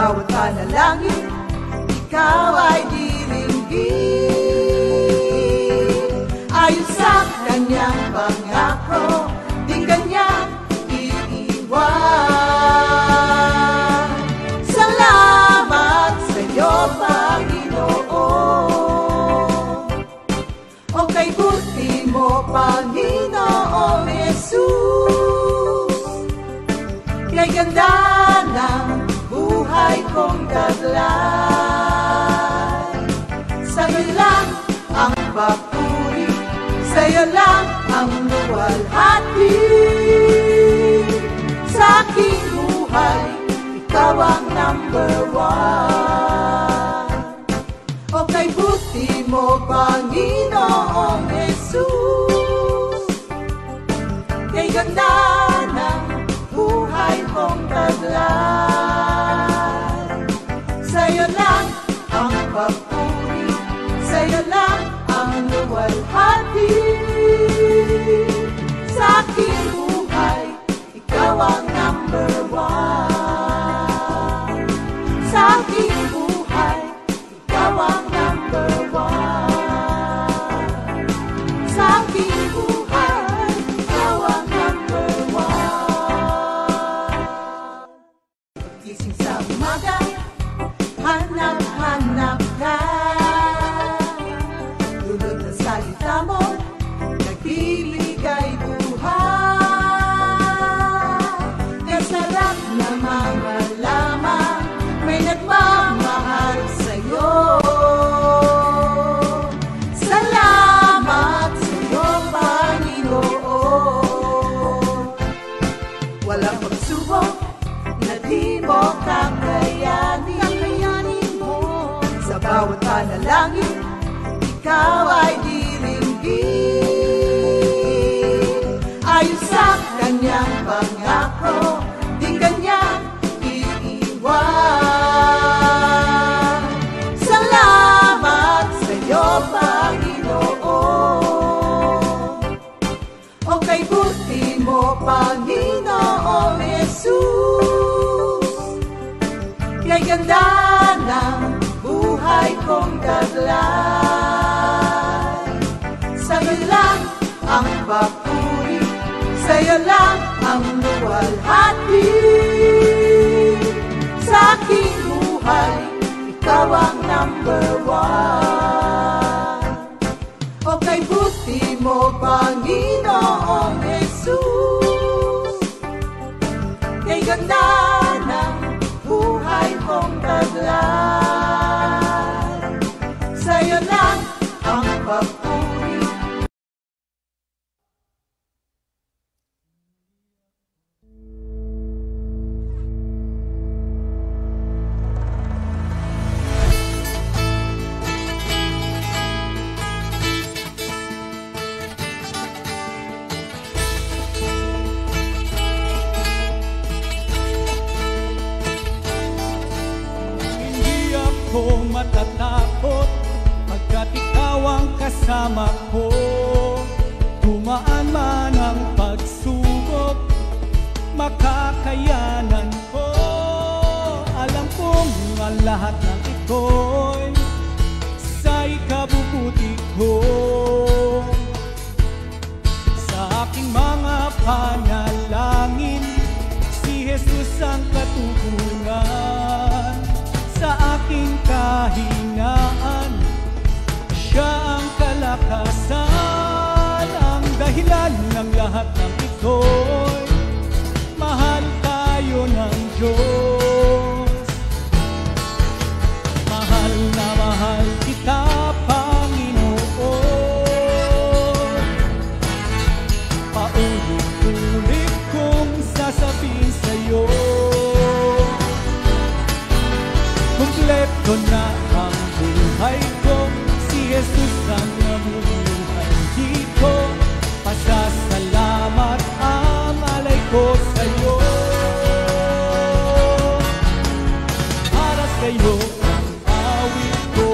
bawat panalangin, ikaw ay diringgin. Ayon sa kanyang pangako, di kanyang iiwan. Salamat sa iyo, Panginoon. O kay buti mo, Panginoong Jesus, kay ganda ng buhay kong taglay. Sa'yo lang ang papuri, sa'yo lang ang luwalhati. Sa aking buhay, ikaw ang number one. O kay buti mo, Panginoong Jesus, kay ganda ng buhay kong taglay. Sa'yo lang ang papuri, sa'yo lang ang luwalhati. Sa aking buhay, ikaw ang number one. Sa aking buhay, ikaw ang number one. Sa aking buhay, ikaw ang number one. Gising sa umaga, hanap-hanap ka. Tulad ng salita mo, nagbibigay buhay. Kaya sarap na malaman, may nagmamahal sa'yo. Salamat sa'yo, Panginoon. Walang pagsubok na di mo kakayanin mo. Sa bawat panalangin, ikaw ay diringgin. Ayon sa kanyang pangako, di kanyang iiwan. Salamat sa iyo, Panginoon. O kay buti mo, Panginoong Jesus, kay ganda ng buhay kong taglay. Sa'yo lang ang papuri, sa'yo lang ang luwalhati. Sa aking buhay, ikaw ang number one. O kay buti mo, Panginoong Jesus, kay ganda ng buhay kong taglay. Sa'yo lang ang papuri. Matatakot pagkat ikaw ang kasama ko. Dumaan man ang pagsubok, makakayanan ko. Alam kong ang lahat ng ito'y sa ikabubuti ko. Sa aking mga panalangin, si Jesus ang katugunan. Sa aking kahinaan, siya ang kalakasan. Ang dahilan ng lahat ng ito'y mahal tayo ng Diyos. Mahal na mahal kita, Panginoon. Paulit-ulit kong sasabihin sa'yo, kumpleto na ang buhay ko, si Jesus ang namumuhay dito. Pasasalamat ang alay ko sa'yo. Para sa'yo ang awit ko.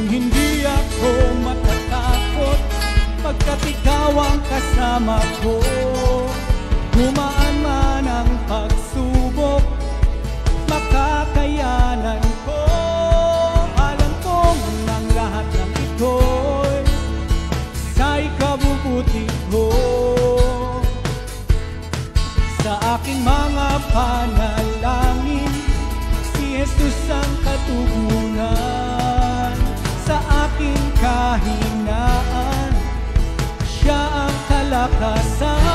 Hindi ako matatakot pagkat ikaw ang kasama kasama ko. Gumaan man ang pagsubok, makakayanan ko. Alam kong ang lahat ng ito'y sa ikabubuti ko. Sa aking mga panalangin, si Jesus ang katugunan. Sa aking kahinaan, siya ang kalakasan.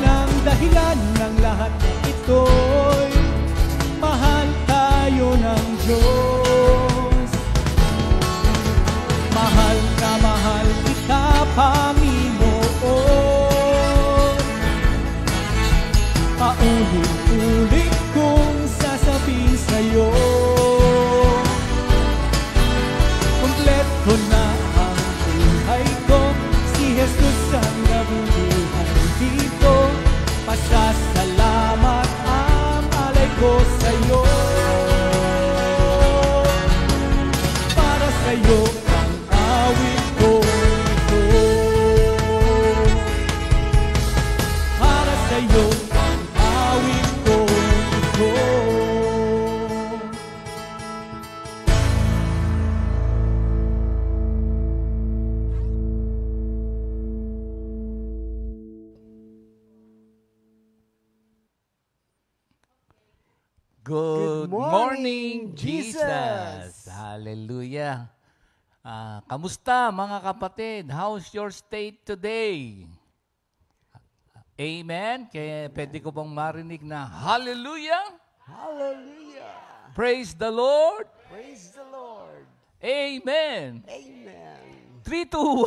Ang dahilan ng lahat ng ito'y mahal tayo ng Diyos. Mahal na mahal kita, Panginoon. Paulit-ulit kong sasabihin sa'yo, kumpleto na ang buhay ko, si Jesus ang nabubuhay dito. Pasasalamat ang alay ko sa'yo. Para sa'yo ang awit ko ito. Para sa'yo ang awit ko ito. Good morning, morning, Jesus! Jesus! Hallelujah! Kamusta mga kapatid? How's your state today? Amen? Kaya pwede ko bang marinig na Hallelujah? Hallelujah! Praise the Lord! Praise the Lord! Amen! Amen! 3, 2,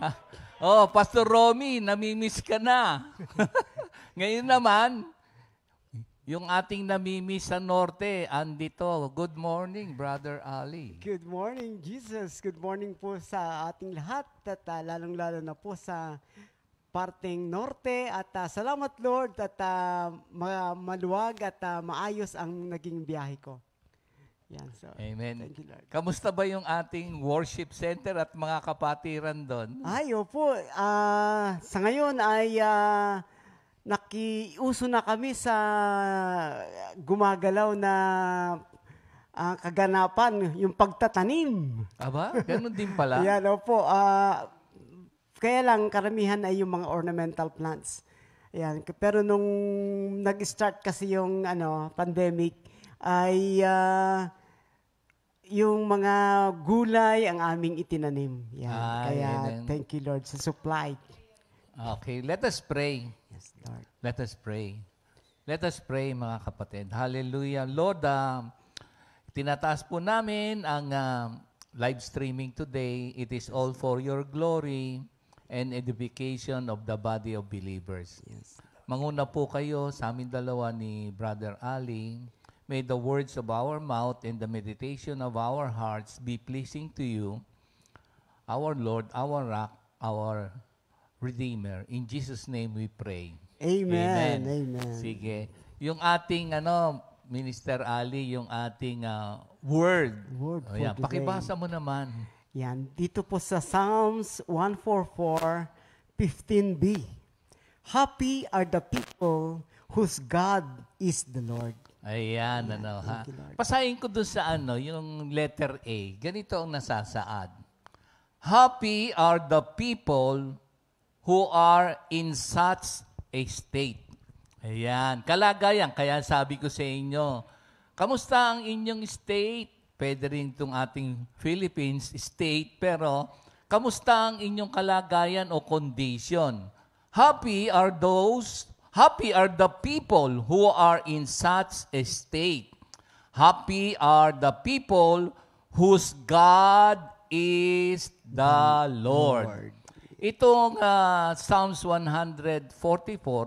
1. Oh, Pastor Romy, namimiss ka na. Ngayon naman, yung ating namimiss sa Norte, andito. Good morning, Brother Ali. Good morning, Jesus. Good morning po sa ating lahat at lalong-lalo na po sa parteng Norte. At salamat, Lord, at maluwag at maayos ang naging biyahe ko. Yan, so, Amen. thank you, Lord. Kamusta ba yung ating worship center at mga kapatiran doon? Ay, opo. Sa ngayon ay nakiuso na kami sa gumagalaw na kaganapan, yung pagtatanim. Aba, ganun din pala. Yan, opo. Kaya lang, karamihan ay yung mga ornamental plants. Yan. Pero nung nag-start kasi yung pandemic, ay yung mga gulay ang aming itinanim. Yan. Kaya, Amen. thank you, Lord, sa supply. Okay, let us pray. Yes, Lord. Let us pray. Let us pray, mga kapatid. Hallelujah. Lord, tinataas po namin ang live streaming today. It is all for your glory and edification of the body of believers. Yes. Manguna po kayo sa amin dalawa ni Brother Ali. May the words of our mouth and the meditation of our hearts be pleasing to you, our Lord, our rock, our Redeemer. In Jesus' name we pray. Amen. Amen. Sige. Yung ating Minister Ali, yung ating word. Word for Ayan, today. pakibasa mo naman. Yan, dito po sa Psalms 144, 15b. Happy are the people whose God is the Lord. Ayan, Ayan, ha. thank you, Lord. Pasahin ko dun sa yung letter A. Ganito ang nasasaad. Happy are the people who are in such a state. Ayan, kalagayan. Kaya sabi ko sa inyo, kamusta ang inyong state? Pwede rin itong ating Philippines state, pero kamusta ang inyong kalagayan o condition? Happy are the people who are in such a state. Happy are the people whose God is the Lord. Itong Psalms 144,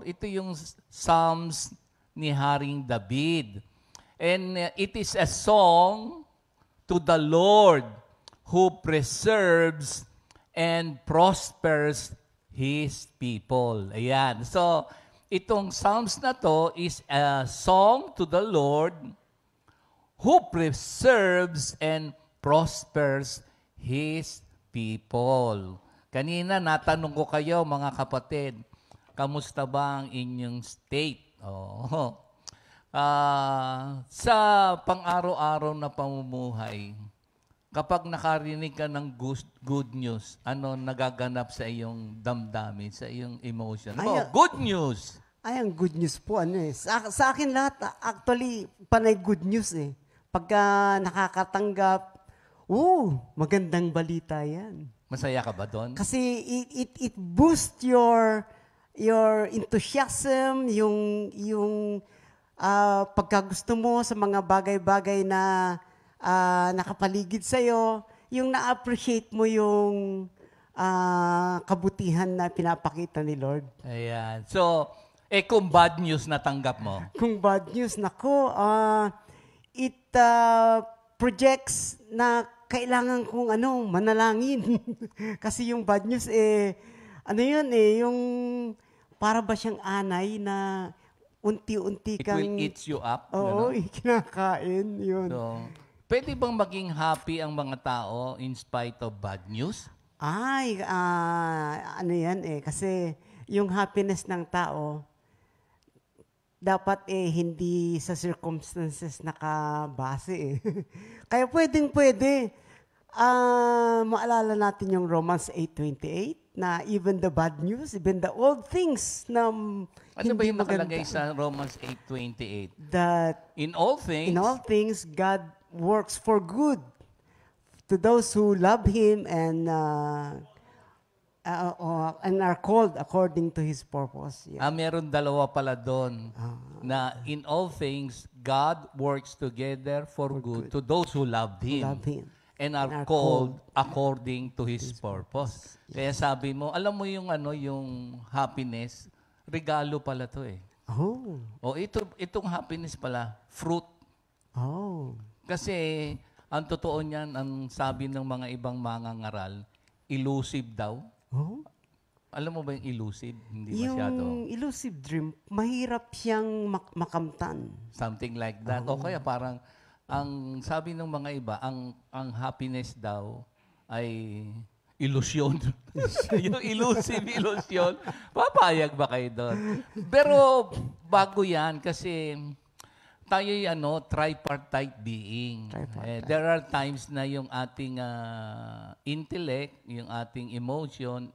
ito yung Psalms ni Haring David. And it is a song to the Lord who preserves and prospers His people. Ayan. So, itong Psalms na to is a song to the Lord who preserves and prospers His people. Kanina, natanong ko kayo, mga kapatid, kamusta ba ang inyong state? Oh. Sa pang-araw-araw na pamumuhay, kapag nakarinig ka ng good news, ano nagaganap sa iyong damdamin, sa iyong emotion? Good news! Ay, ang good news po, sa akin lahat, actually, panay good news Pagka nakakatanggap, magandang balita yan. Masaya ka ba doon? Kasi it boosts your enthusiasm, yung pagkagusto mo sa mga bagay-bagay na nakapaligid sa'yo, yung na-appreciate mo yung kabutihan na pinapakita ni Lord. Ayan. So, kung bad news natanggap mo? Kung bad news, nako, it projects na kailangan kong manalangin. Kasi yung bad news, yung para ba siyang anay na unti-unti kang... It will eat you up? Oo, kinakain yun. So, pwede bang maging happy ang mga tao in spite of bad news? Ay, kasi yung happiness ng tao, dapat hindi sa circumstances nakabase Kaya pwede. Maalala natin yung Romans 8:28 na even the bad news, even the old things na ano ba yung maganda, nakalagay sa Romans 8:28? that In all things, God works for good to those who love Him and are called according to His purpose. Yeah. meron dalawa pala doon na in all things, God works together for good to those who love Him. Love Him. And are called according to His purpose. Kaya sabi mo, alam mo yung yung happiness, regalo pala to Oh. Itong happiness pala, fruit. Oh. Kasi ang totoo niyan, ang sabi ng mga ibang mangangaral, elusive daw. Oh. Alam mo ba yung elusive? Hindi Yung masyado. elusive dream, mahirap siyang makamtan. Something like that. O kaya parang, ang sabi ng mga iba, ang happiness daw ay ilusyon. Yung elusive illusion. Papayag ba kayo doon? Pero bago yan, kasi tayo'y tripartite being. There are times na yung ating intellect, yung ating emotion,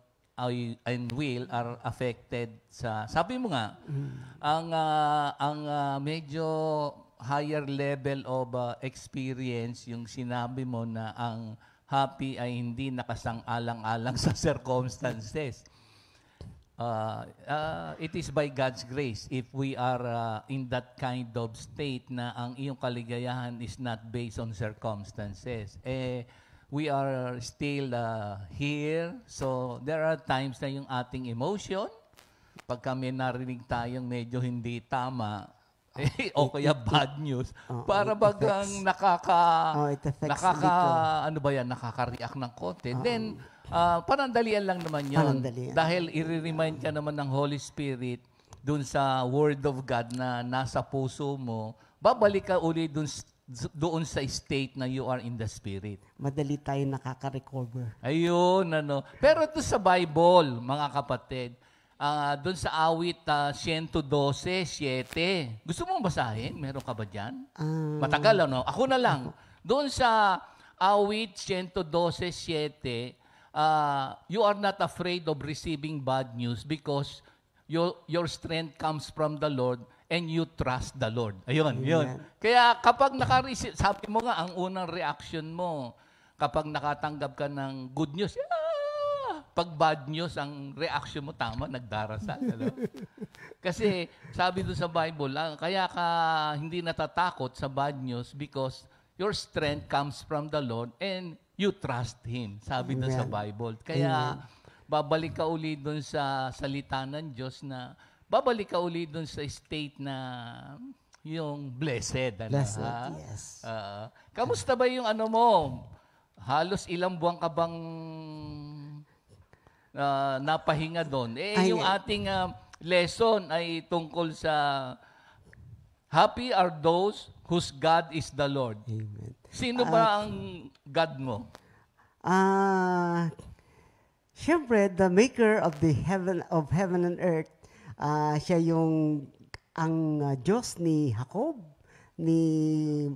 and will are affected sa... Sabi mo nga, ang medyo higher level of experience, yung sinabi mo na ang happy ay hindi nakasang-alang-alang sa circumstances. It is by God's grace if we are in that kind of state na ang iyong kaligayahan is not based on circumstances. We are still here, so there are times na yung ating emotion, pag kami narinig tayong medyo hindi tama, o kaya bad news, para bagang nakaka-react ng konti. Then, panandalian lang naman yun. Dahil i-remind ka naman ng Holy Spirit dun sa Word of God na nasa puso mo, babalik ka uli doon sa state na you are in the Spirit. Madali tayo nakaka-recover. Ayun, Pero ito sa Bible, mga kapatid, doon sa awit 112:7. Gusto mong basahin? Meron ka ba dyan? Matagal, Ako na lang. Doon sa awit 112:7, you are not afraid of receiving bad news because your strength comes from the Lord and you trust the Lord. Ayun, yun. Kaya kapag naka-receive, sabi mo nga, ang unang reaction mo, kapag nakatanggap ka ng good news, pag bad news, ang reaction mo, tama, nagdarasal. Kasi sabi doon sa Bible, kaya ka hindi natatakot sa bad news because your strength comes from the Lord and you trust Him. Sabi doon sa Bible. Kaya babalik ka uli doon sa salita ng Diyos na babalik ka uli doon sa state na yung blessed. Blessed, yes. Kamusta ba yung mo? Halos ilang buwan ka bang napahinga doon? Yung ating lesson ay tungkol sa happy are those whose God is the Lord. Amen. Sino ba ang God mo? Siyempre, the maker of the heaven and earth, siya yung Diyos ni Jacob, ni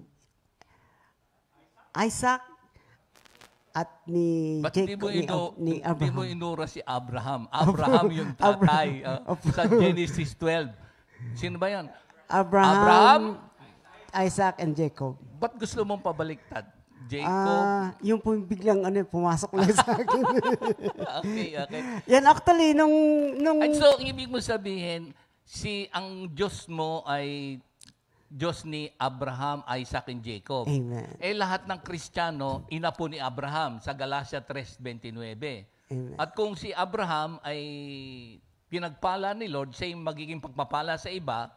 Isaac, at ni Ba't Jacob, ni di mo Abraham. inura si Abraham? Abraham yung tatay sa Genesis 12. Sino ba yan? Abraham, Isaac, and Jacob. Ba't gusto mong pabaliktad? Jacob? Yung biglang pumasok lang sa akin. Okay. Yan actually, nung At so, ibig mo sabihin, ang Diyos mo ay Diyos ni Abraham, Isaac, and Jacob. Amen. Lahat ng Kristiyano, inapo ni Abraham sa Galatia 3:29. Amen. At kung si Abraham ay pinagpala ni Lord, siya yung magiging pagpapala sa iba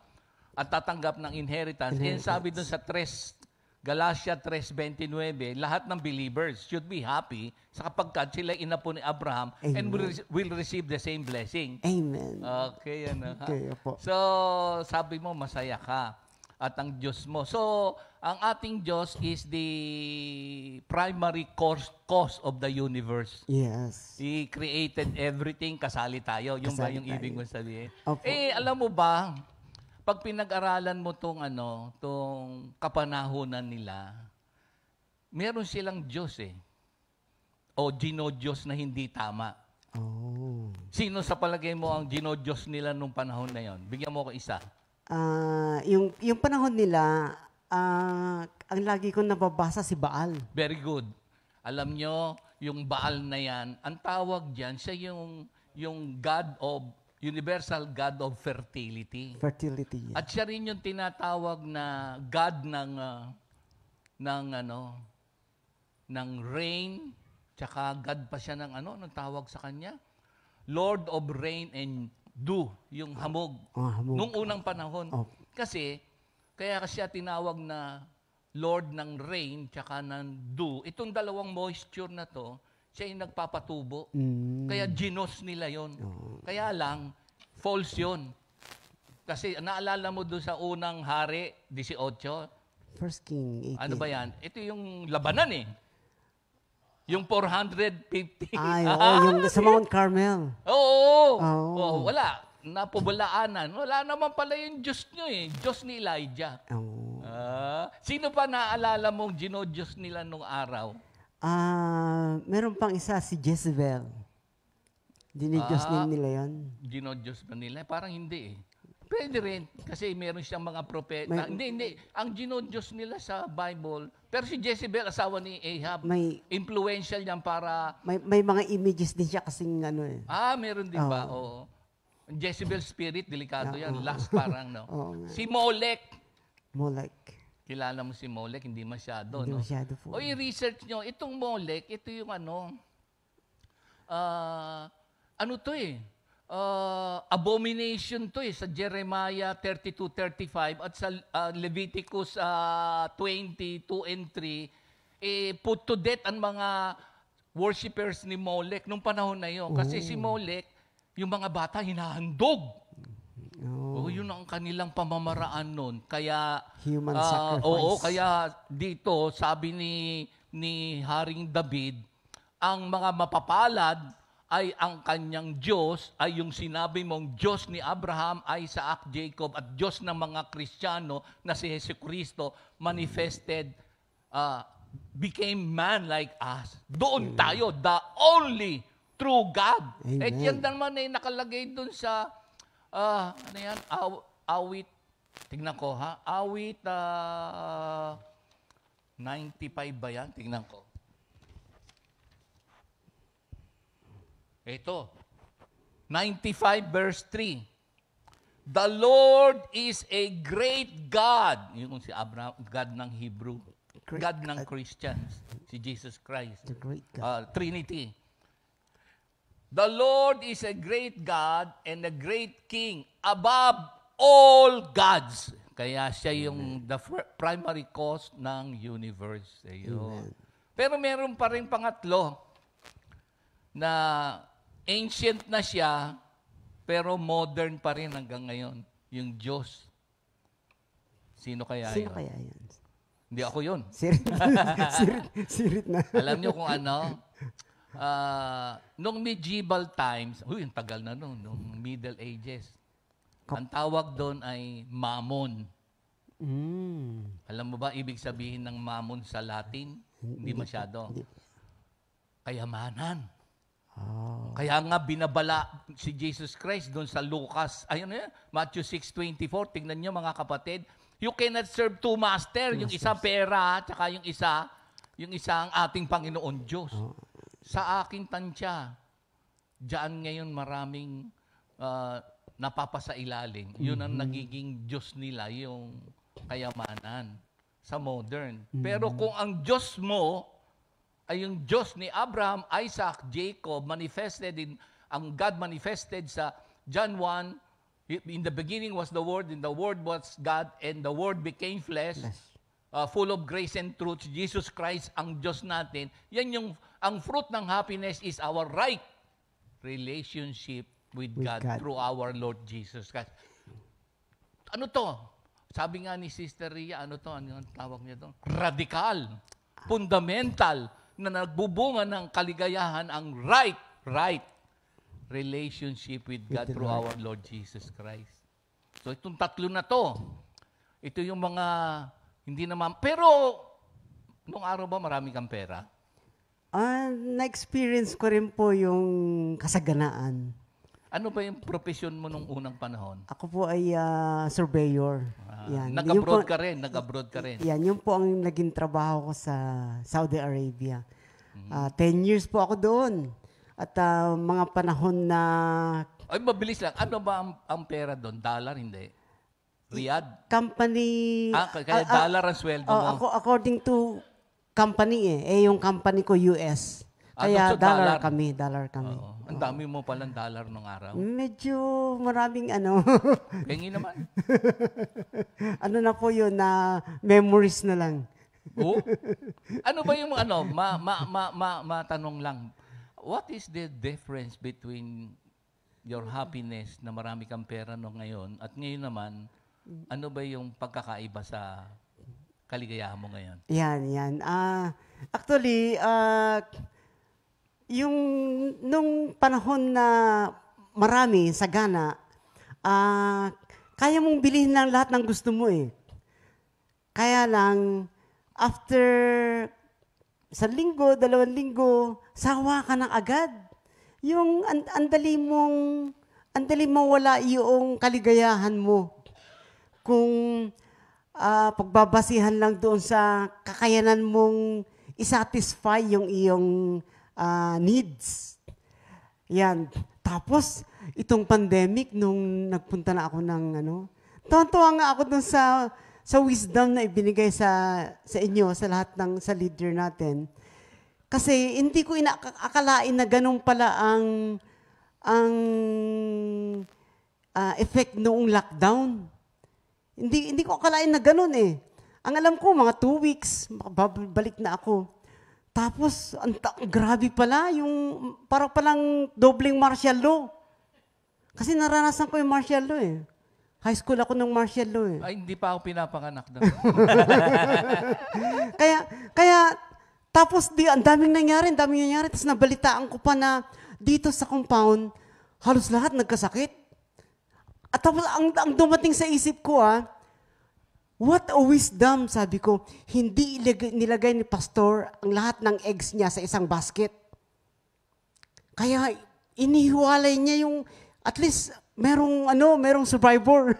at tatanggap ng inheritance. Sabi dun sa Galatia 3:29, lahat ng believers should be happy sa kapagkat sila inapo ni Abraham and will receive the same blessing. Amen. Okay, ano ha? Okay, opo. So, sabi mo, masaya ka at ang Diyos mo. So, ang ating Diyos is the primary cause of the universe. Yes. He created everything, kasali tayo. Yung ba Kasali yung tayo. ibig mo sabihin? Opo. Alam mo ba, pag pinag-aralan mo tong kapanahunan nila, meron silang Diyos O ginodiyos na hindi tama. Oh. Sino sa palagay mo ang ginodiyos nila nung panahon na yon? Bigyan mo ko isa. Yung panahon nila, ang lagi kong nababasa si Baal. Very good. Alam nyo, yung Baal na yan, ang tawag dyan, siya yung God of, universal God of fertility. Fertility. Yeah. At siya rin yung tinatawag na God ng rain, tsaka God pa siya ng anong tawag sa kanya? Lord of rain and dew, yung hamog. Hamog. Nung unang panahon. Oh. Kasi, kaya siya tinawag na Lord ng rain tsaka ng dew. Itong dalawang moisture na to, siya yung nagpapatubo. Kaya ginos nila yon. Kaya lang, false yon. Kasi naalala mo doon sa unang hari, 18, First King 18. ano ba yan? Ito yung labanan Yung 450. Ay, yung sa Mount Carmel. Oo. Oh. Wala. Napubulaanan. Wala naman pala yung Diyos nyo Diyos ni Elijah. Oh. Sino pa naalala mong ginodiyos nila nung araw? Meron pang isa, si Jezebel. Dinidiyos din nila yun. Ginodiyos ba nila? Parang hindi Pwede rin. Kasi meron siyang mga propeta. Hindi. Ang ginodiyos nila sa Bible, pero si Jezebel, asawa ni Ahab, influential yan para... May mga images din siya kasing meron din ba? Oo. Jezebel spirit, delikado yan. Last parang, Si Molech. Kilala mo si Molech? Hindi masyado, Hindi masyado po. I-research nyo. Itong Molech, ito yung abomination to sa Jeremiah 32:35 at sa Leviticus 20:2 and 3, put to death ang mga worshippers ni Molech nung panahon na yun. Kasi si Molech, yung mga bata hinahandog. Yun ang kanilang pamamaraan nun. Kaya, human sacrifice. Kaya dito, sabi ni Haring David, ang mga mapapalad ay ang kanyang Diyos, ay yung sinabi mong Diyos ni Abraham, Isaac, Jacob, at Diyos ng mga Kristiyano na si Jesucristo manifested, became man like us. Doon tayo, the only true God. At yan naman nakalagay doon sa, awit, tignan ko awit 95 ba yan? Tignan ko. Ito, 95 verse 3. The Lord is a great God. Yung si Abraham, God ng Hebrew. God ng Christians. Si Jesus Christ. The great God. Trinity. The Lord is a great God and a great King above all gods. Kaya siya yung the primary cause ng universe. Ayun. Pero meron pa rin pangatlo na ancient na siya, pero modern pa rin hanggang ngayon. Yung Diyos. Sino kaya yun? Hindi ako yun. Sirit na. Alam niyo kung ano? Nung medieval times, ang tagal na nung Middle Ages. Ang tawag doon ay mammon. Alam mo ba, ibig sabihin ng mammon sa Latin? Hindi masyado. Kayamanan. Kaya nga binabala si Jesus Christ doon sa Lucas, Matthew 6:24. Tingnan niyo mga kapatid, you cannot serve two master. Yung isa pera, tsaka yung isa ang ating Panginoon Diyos. Sa aking tansya, diyan ngayon maraming napapasailalim. Yun ang nagiging Diyos nila, yung kayamanan sa modern. Pero kung ang Diyos mo ay yung Diyos ni Abraham, Isaac, Jacob, ang God manifested sa John 1, in the beginning was the Word, and the Word was God, and the Word became flesh, full of grace and truth. Jesus Christ ang Diyos natin. Yan ang fruit ng happiness is our right relationship with God through our Lord Jesus Christ. Ano to? Sabi nga ni Sister Ria, ano ang tawag niya to? Radical, fundamental, na nagbubunga ng kaligayahan ang right relationship with God through our Lord Jesus Christ. So itong tatlo na to, ito yung mga hindi naman, pero nung araw ba marami kang pera? Na-experience ko rin po yung kasaganaan. Ano ba yung profesyon mo nung unang panahon? Ako po ay surveyor. Yan. Nag-abroad ka rin. Yan, yun po ang naging trabaho ko sa Saudi Arabia. 10 years po ako doon. At mga panahon na... Ay, mabilis lang. Ano ba ang pera doon? Dollar, hindi? Riyadh? Company... Kaya dollar ang sweldo mo? According to company yung company ko US. Kaya so dollar kami. Ang dami mo palang dollar nung araw. Medyo maraming Pengi naman. na po yun, na memories na lang. Ano ba yung matanong lang, what is the difference between your happiness na marami kang pera no ngayon at ngayon naman, ano ba yung pagkakaiba sa kaligayahan mo ngayon? Yan. Actually, yung nung panahon na marami, sagana, kaya mong bilhin ng lahat ng gusto mo eh. Kaya lang, after 1 linggo, 2 linggo, sawa ka na agad. Yung andali mong wala yung kaligayahan mo. Kung pagbabasihan lang doon sa kakayanan mong isatisfy yung iyong needs. Yan. Tapos, itong pandemic, nung nagpunta na ako ng tuwa nga ako doon sa wisdom na ibinigay sa inyo, sa lahat sa leader natin. Kasi hindi ko akalain na ganun pala ang effect noong lockdown. Hindi ko akalain na ganun eh. Ang alam ko, mga 2 weeks, babalik na ako. Tapos, grabe pala, yung parang palang dobleng martial law. Kasi naranasan ko yung martial law eh. High school ako ng martial law eh. Ay, hindi pa ako pinapanganak doon. Kaya, tapos ang daming nangyari. Tapos nabalitaan ko pa na dito sa compound, halos lahat nagkasakit. At tapos, ang dumating sa isip ko what a wisdom, sabi ko, hindi nilagay ni pastor ang lahat ng eggs niya sa isang basket. Kaya, inihiwalay niya yung, at least, merong survivor.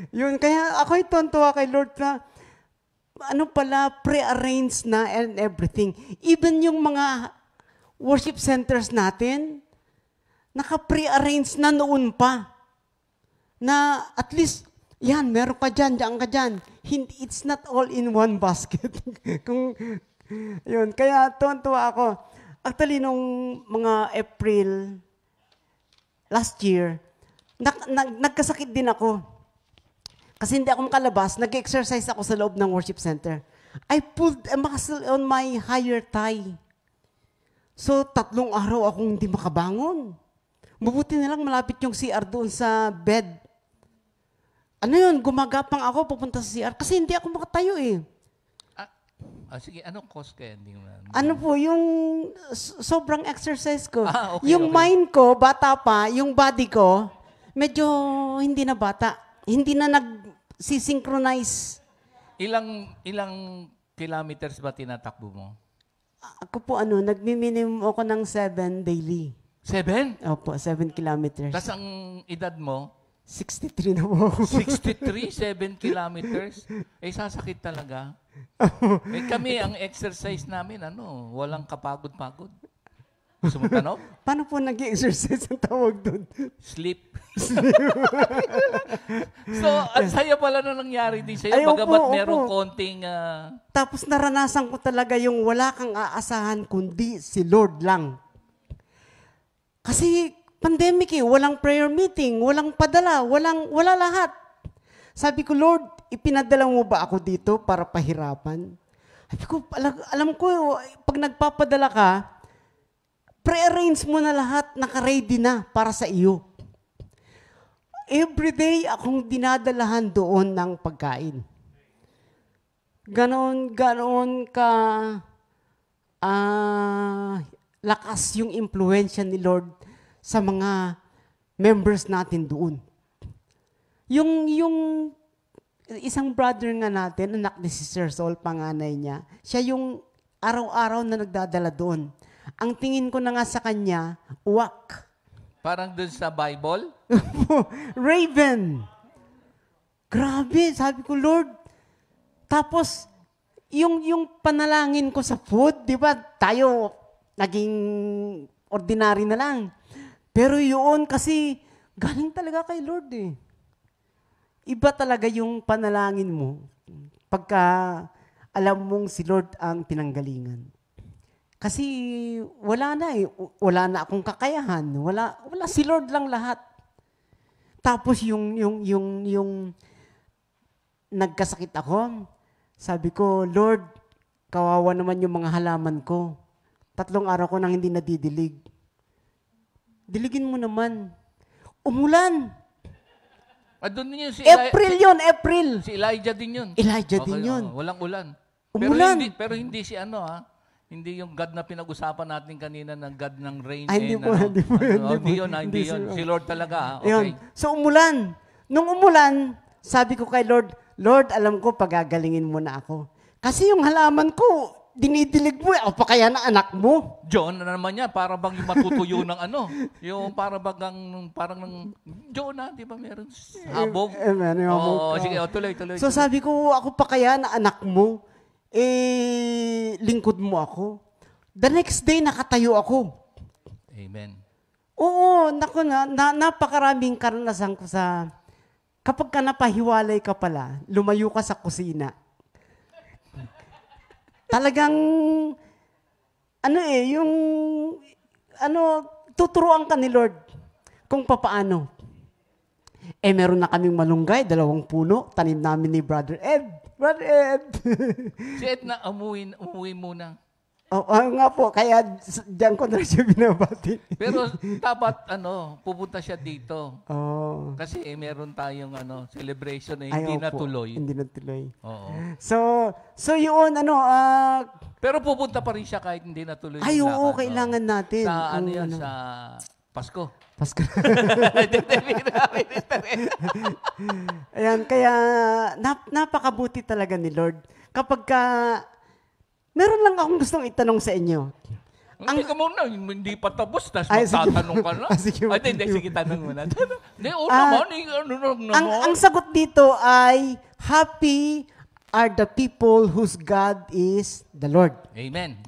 Yun, kaya ako'y tontuwa kay Lord na, pre-arranged na and everything. Even yung mga worship centers natin, naka-pre-arranged na noon pa. Na at least, yan, meron ka dyan, diyan ka dyan. It's not all in one basket. Yun, kaya tontuwa ako. Actually, nung mga April, last year, nagkasakit din ako. Kasi hindi ako makalabas, nag-exercise ako sa loob ng worship center. I pulled a muscle on my higher thigh. So, 3 araw akong hindi makabangon. Mabuti na lang malapit yung CR doon sa bed. Gumagapang ako, pupunta sa CR. Kasi hindi ako makatayo eh. Sige, anong cause kaya? Hindi mo Ano po, yung sobrang exercise ko. Okay, yung okay. mind ko, bata pa, yung body ko, medyo hindi na bata. Hindi na nag-synchronize. Ilang kilometers ba tinatakbo mo? Ako po, nagmi-minimum ako ng 7 daily. 7? Opo, 7 kilometers. Tapos ang edad mo, 63 na po ako. 63, 7 kilometers. Sasakit talaga. Kami, ang exercise namin, walang kapagod-pagod. Gusto mo tanong? Paano po nag-exercise ang tawag doon? Sleep. So, ang saya pala na nangyari din sa'yo. Ay, Bagamat opo, merong opo. konting... Tapos naranasan ko talaga yung wala kang aasahan kundi si Lord lang. Kasi pandemic walang prayer meeting, walang padala, wala lahat. Sabi ko, Lord, ipinadala mo ba ako dito para pahirapan? Sabi ko, alam ko, pag nagpapadala ka, pre-arrange mo na lahat, naka-ready na para sa iyo. Everyday akong dinadalahan doon ng pagkain. Ganon ka lakas yung impluensya ni Lord sa mga members natin doon. Yung isang brother nga natin, anak ni Sister Sol, panganay niya, siya yung araw-araw na nagdadala doon. Ang tingin ko na nga sa kanya, uwak. Parang dun sa Bible? Raven. Grabe, sabi ko, Lord. Tapos, yung panalangin ko sa food, di ba, tayo naging ordinary na lang. Pero yun kasi, galing talaga kay Lord eh. Iba talaga yung panalangin mo pagka alam mong si Lord ang pinanggalingan. Kasi wala na eh. Wala na akong kakayahan. Wala si Lord lang lahat. Tapos yung nagkasakit ako, sabi ko, Lord, kawawa naman yung mga halaman ko. 3 araw ko nang hindi nadidilig. Diligin mo naman. Umulan. Doon yun April. Si Elijah din yun. Elijah din yun. Walang ulan. Umulan. Pero hindi si hindi yung God na pinag-usapan natin kanina ng God ng rain. Ay, hindi yun. Si Lord talaga. Ayun. Okay. So, umulan. Nung umulan, sabi ko kay Lord, Lord, alam ko, pagagalingin mo na ako. Kasi yung halaman ko, dinidilig mo, o pa kaya na anak mo? John na naman niya, para bang yung matutuyo ng yung parang ng Jonah, di ba meron habog? Sige, tuloy. So sabi ko, ako pa kaya na anak mo, lingkod mo ako. The next day, nakatayo ako. Amen. Oo, napakaraming karanasan ko sa, kapag ka napahiwalay ka pala, lumayo ka sa kusina. Talagang, tuturuan ka ni Lord kung papaano. Meron na kaming malunggay, 2 puno, tanim namin ni Brother Ed. Brother Ed. Si Ed na umuwi muna. Nga po, kaya diyan ko na siya binabati. Pero dapat, pupunta siya dito. Oh. Kasi meron tayong celebration na Ay, hindi opo, natuloy. Hindi natuloy. Oo. So yun, Pero pupunta pa rin siya kahit hindi natuloy. ay, yung oo, lakad, kailangan natin. Sa sa Pasko. Pasko. Ayan, kaya napakabuti talaga ni Lord. Kapag meron lang akong gustong itanong sa inyo. Hindi ka muna, hindi pa tapos, tapos Ay, sige. magtatanong ka na. Sige. Sige, tanong mo na. Hindi, naman, Ang sagot dito ay, happy are the people whose God is the Lord. Amen.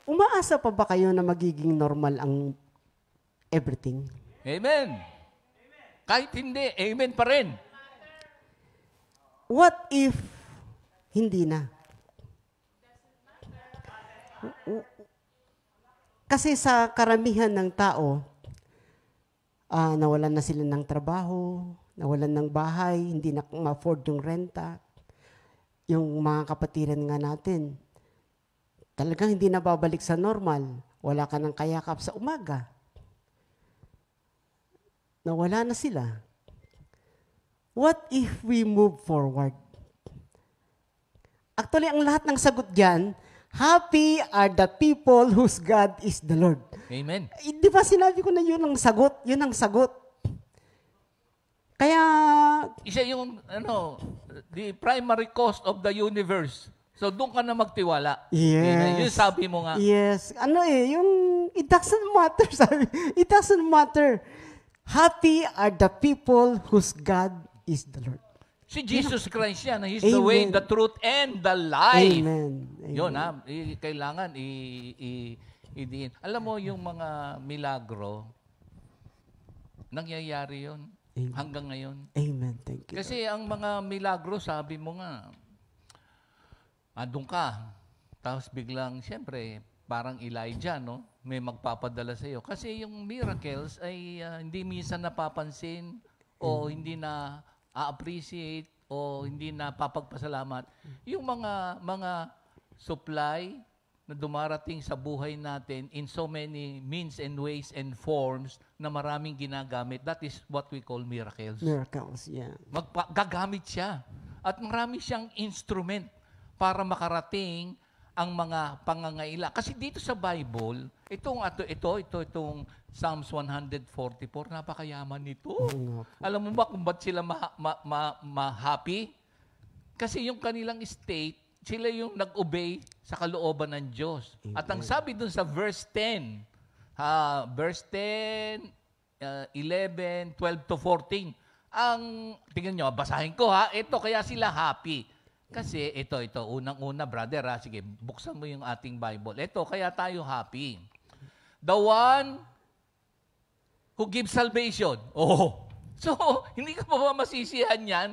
Umaasa pa ba kayo na magiging normal ang everything? Amen. Kahit hindi, amen pa rin. What if hindi na? Kasi sa karamihan ng tao, nawalan na sila ng trabaho, nawalan ng bahay, hindi na ma-afford yung renta. Yung mga kapatiran nga natin, talagang hindi na babalik sa normal. Wala ka ng kayakap sa umaga. Nawala na sila. What if we move forward? Actually, ang lahat ng sagot dyan, happy are the people whose God is the Lord. Amen. Di ba sinabi ko na yun ang sagot? Yun ang sagot. Kaya, Isa yung, the primary cause of the universe. So, doon ka na magtiwala. yes. Yun sabi mo nga. Yes. Yung it doesn't matter, sabi. It doesn't matter. Happy are the people whose God is the Lord. Si Jesus Christ yan. He's the Amen. way, the truth, and the life. Amen. Yun kailangan idiin. Alam mo yung mga milagro, nangyayari yun hanggang ngayon. Amen. Thank you. Kasi ang mga milagro, sabi mo nga, andun ka, tapos biglang, siyempre, parang Elijah, no? May magpapadala sa iyo. Kasi yung miracles ay hindi minsan napapansin o hindi na a-appreciate o hindi na papagpasalamat. Yung mga supply na dumarating sa buhay natin in so many means and ways and forms na maraming ginagamit, that is what we call miracles. Miracles, yeah. Gagamit siya. At marami siyang instrument para makarating ang mga pangangaila. Kasi dito sa Bible, itong Psalms 144, napakayaman nito. Alam mo ba kung ba't sila ma-happy? Kasi yung kanilang state, sila yung nag-obey sa kalooban ng Diyos. At ang sabi dun sa verse 10, 11, 12 to 14, tingnan nyo, basahin ko ha, ito kaya sila happy. Kasi ito, unang-una, brother, sige, buksan mo yung ating Bible. Ito, kaya tayo happy. The one who gives salvation. Oh. So, hindi ka pa ba masisihan yan?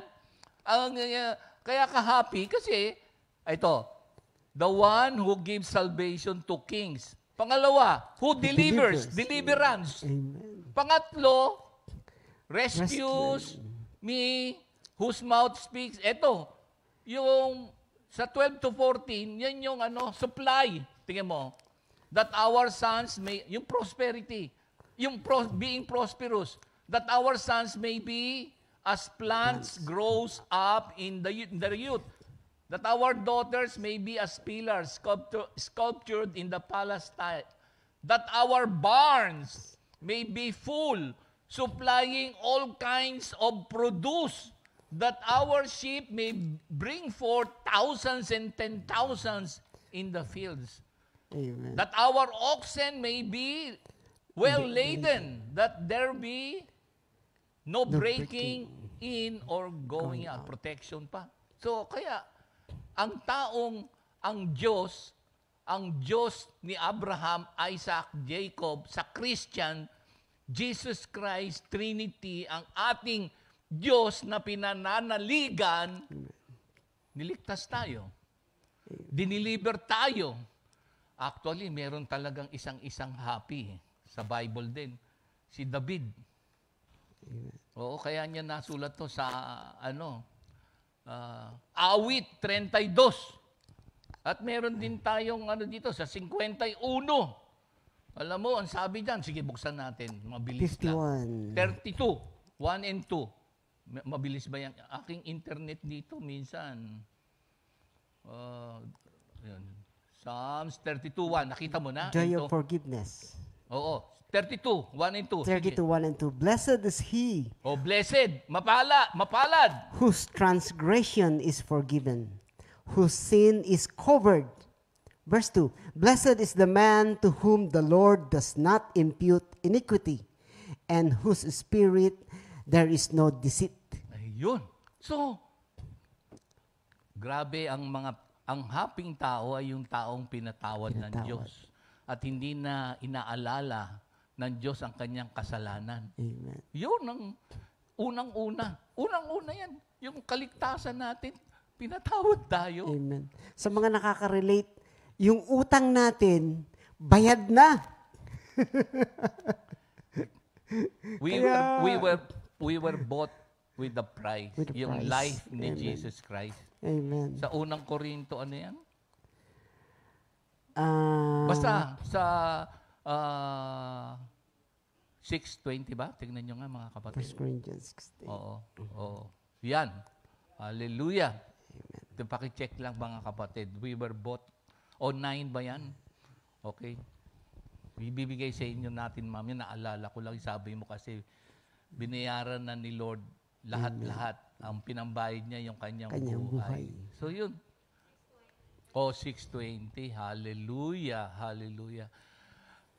Kaya ka happy kasi, ito, the one who gives salvation to kings. Pangalawa, who delivers. Deliverance. Amen. Pangatlo, rescues me, whose mouth speaks. Ito, yung sa 12 to 14, yan yung supply. Tingnan mo. That our sons may, yung prosperity, yung being prosperous, that our sons may be as plants grows up in the youth, that our daughters may be as pillars sculptured in the palace style, that our barns may be full, supplying all kinds of produce, that our sheep may bring forth thousands and 10,000s in the fields. Amen. That our oxen may be well laden, that there be no breaking in or going out. Protection pa. So, kaya, ang Diyos ni Abraham, Isaac, Jacob, sa Christian, Jesus Christ, Trinity, ang ating Diyos na pinananaligan, niligtas tayo. Diniliber tayo. Actually, meron talagang isang happy sa Bible din. Si David. Oo, kaya niya nasulat to sa Awit 32. At meron din tayong dito sa 51. Alam mo, ang sabi diyan, sige buksan natin, mabilis 51. lang. 32, 1 and 2. Mabilis ba yan? Aking internet dito minsan. Yun. Psalms 32:1. Nakita mo na? Joy ito? of forgiveness. Oo. 32:1 and 2. 32:1 and 2. Blessed is he Oh, blessed. Mapalad. whose transgression is forgiven, whose sin is covered. Verse 2. Blessed is the man to whom the Lord does not impute iniquity, and whose spirit there is no deceit. Ayun. So, grabe ang happing tao ay yung taong pinatawad ng Diyos. At hindi na inaalala ng Diyos ang kanyang kasalanan. Amen. Yun ang unang-una. Unang-una yan. Yung kaligtasan natin, pinatawad tayo. Amen. Sa mga nakaka-relate, yung utang natin, bayad na. We were bought with the price. With the Yung price. life ni Amen. Jesus Christ. Amen. Sa unang Korinto, ano yan? Ah, Basta sa 6:20 ba? Tignan nyo nga mga 1 kapatid. Corinthians 16. Oo. Yan. Hallelujah. Amen. Pakicheck lang mga kapatid. We were bought. O 9 ba yan? Okay. Ibibigay sa inyo natin, ma'am. Yan, naalala ko lang. Sabi mo kasi, binayaran na ni Lord lahat-lahat. Ang pinambayad niya yung kanyang buhay. So yun. 6:20. Hallelujah. Hallelujah.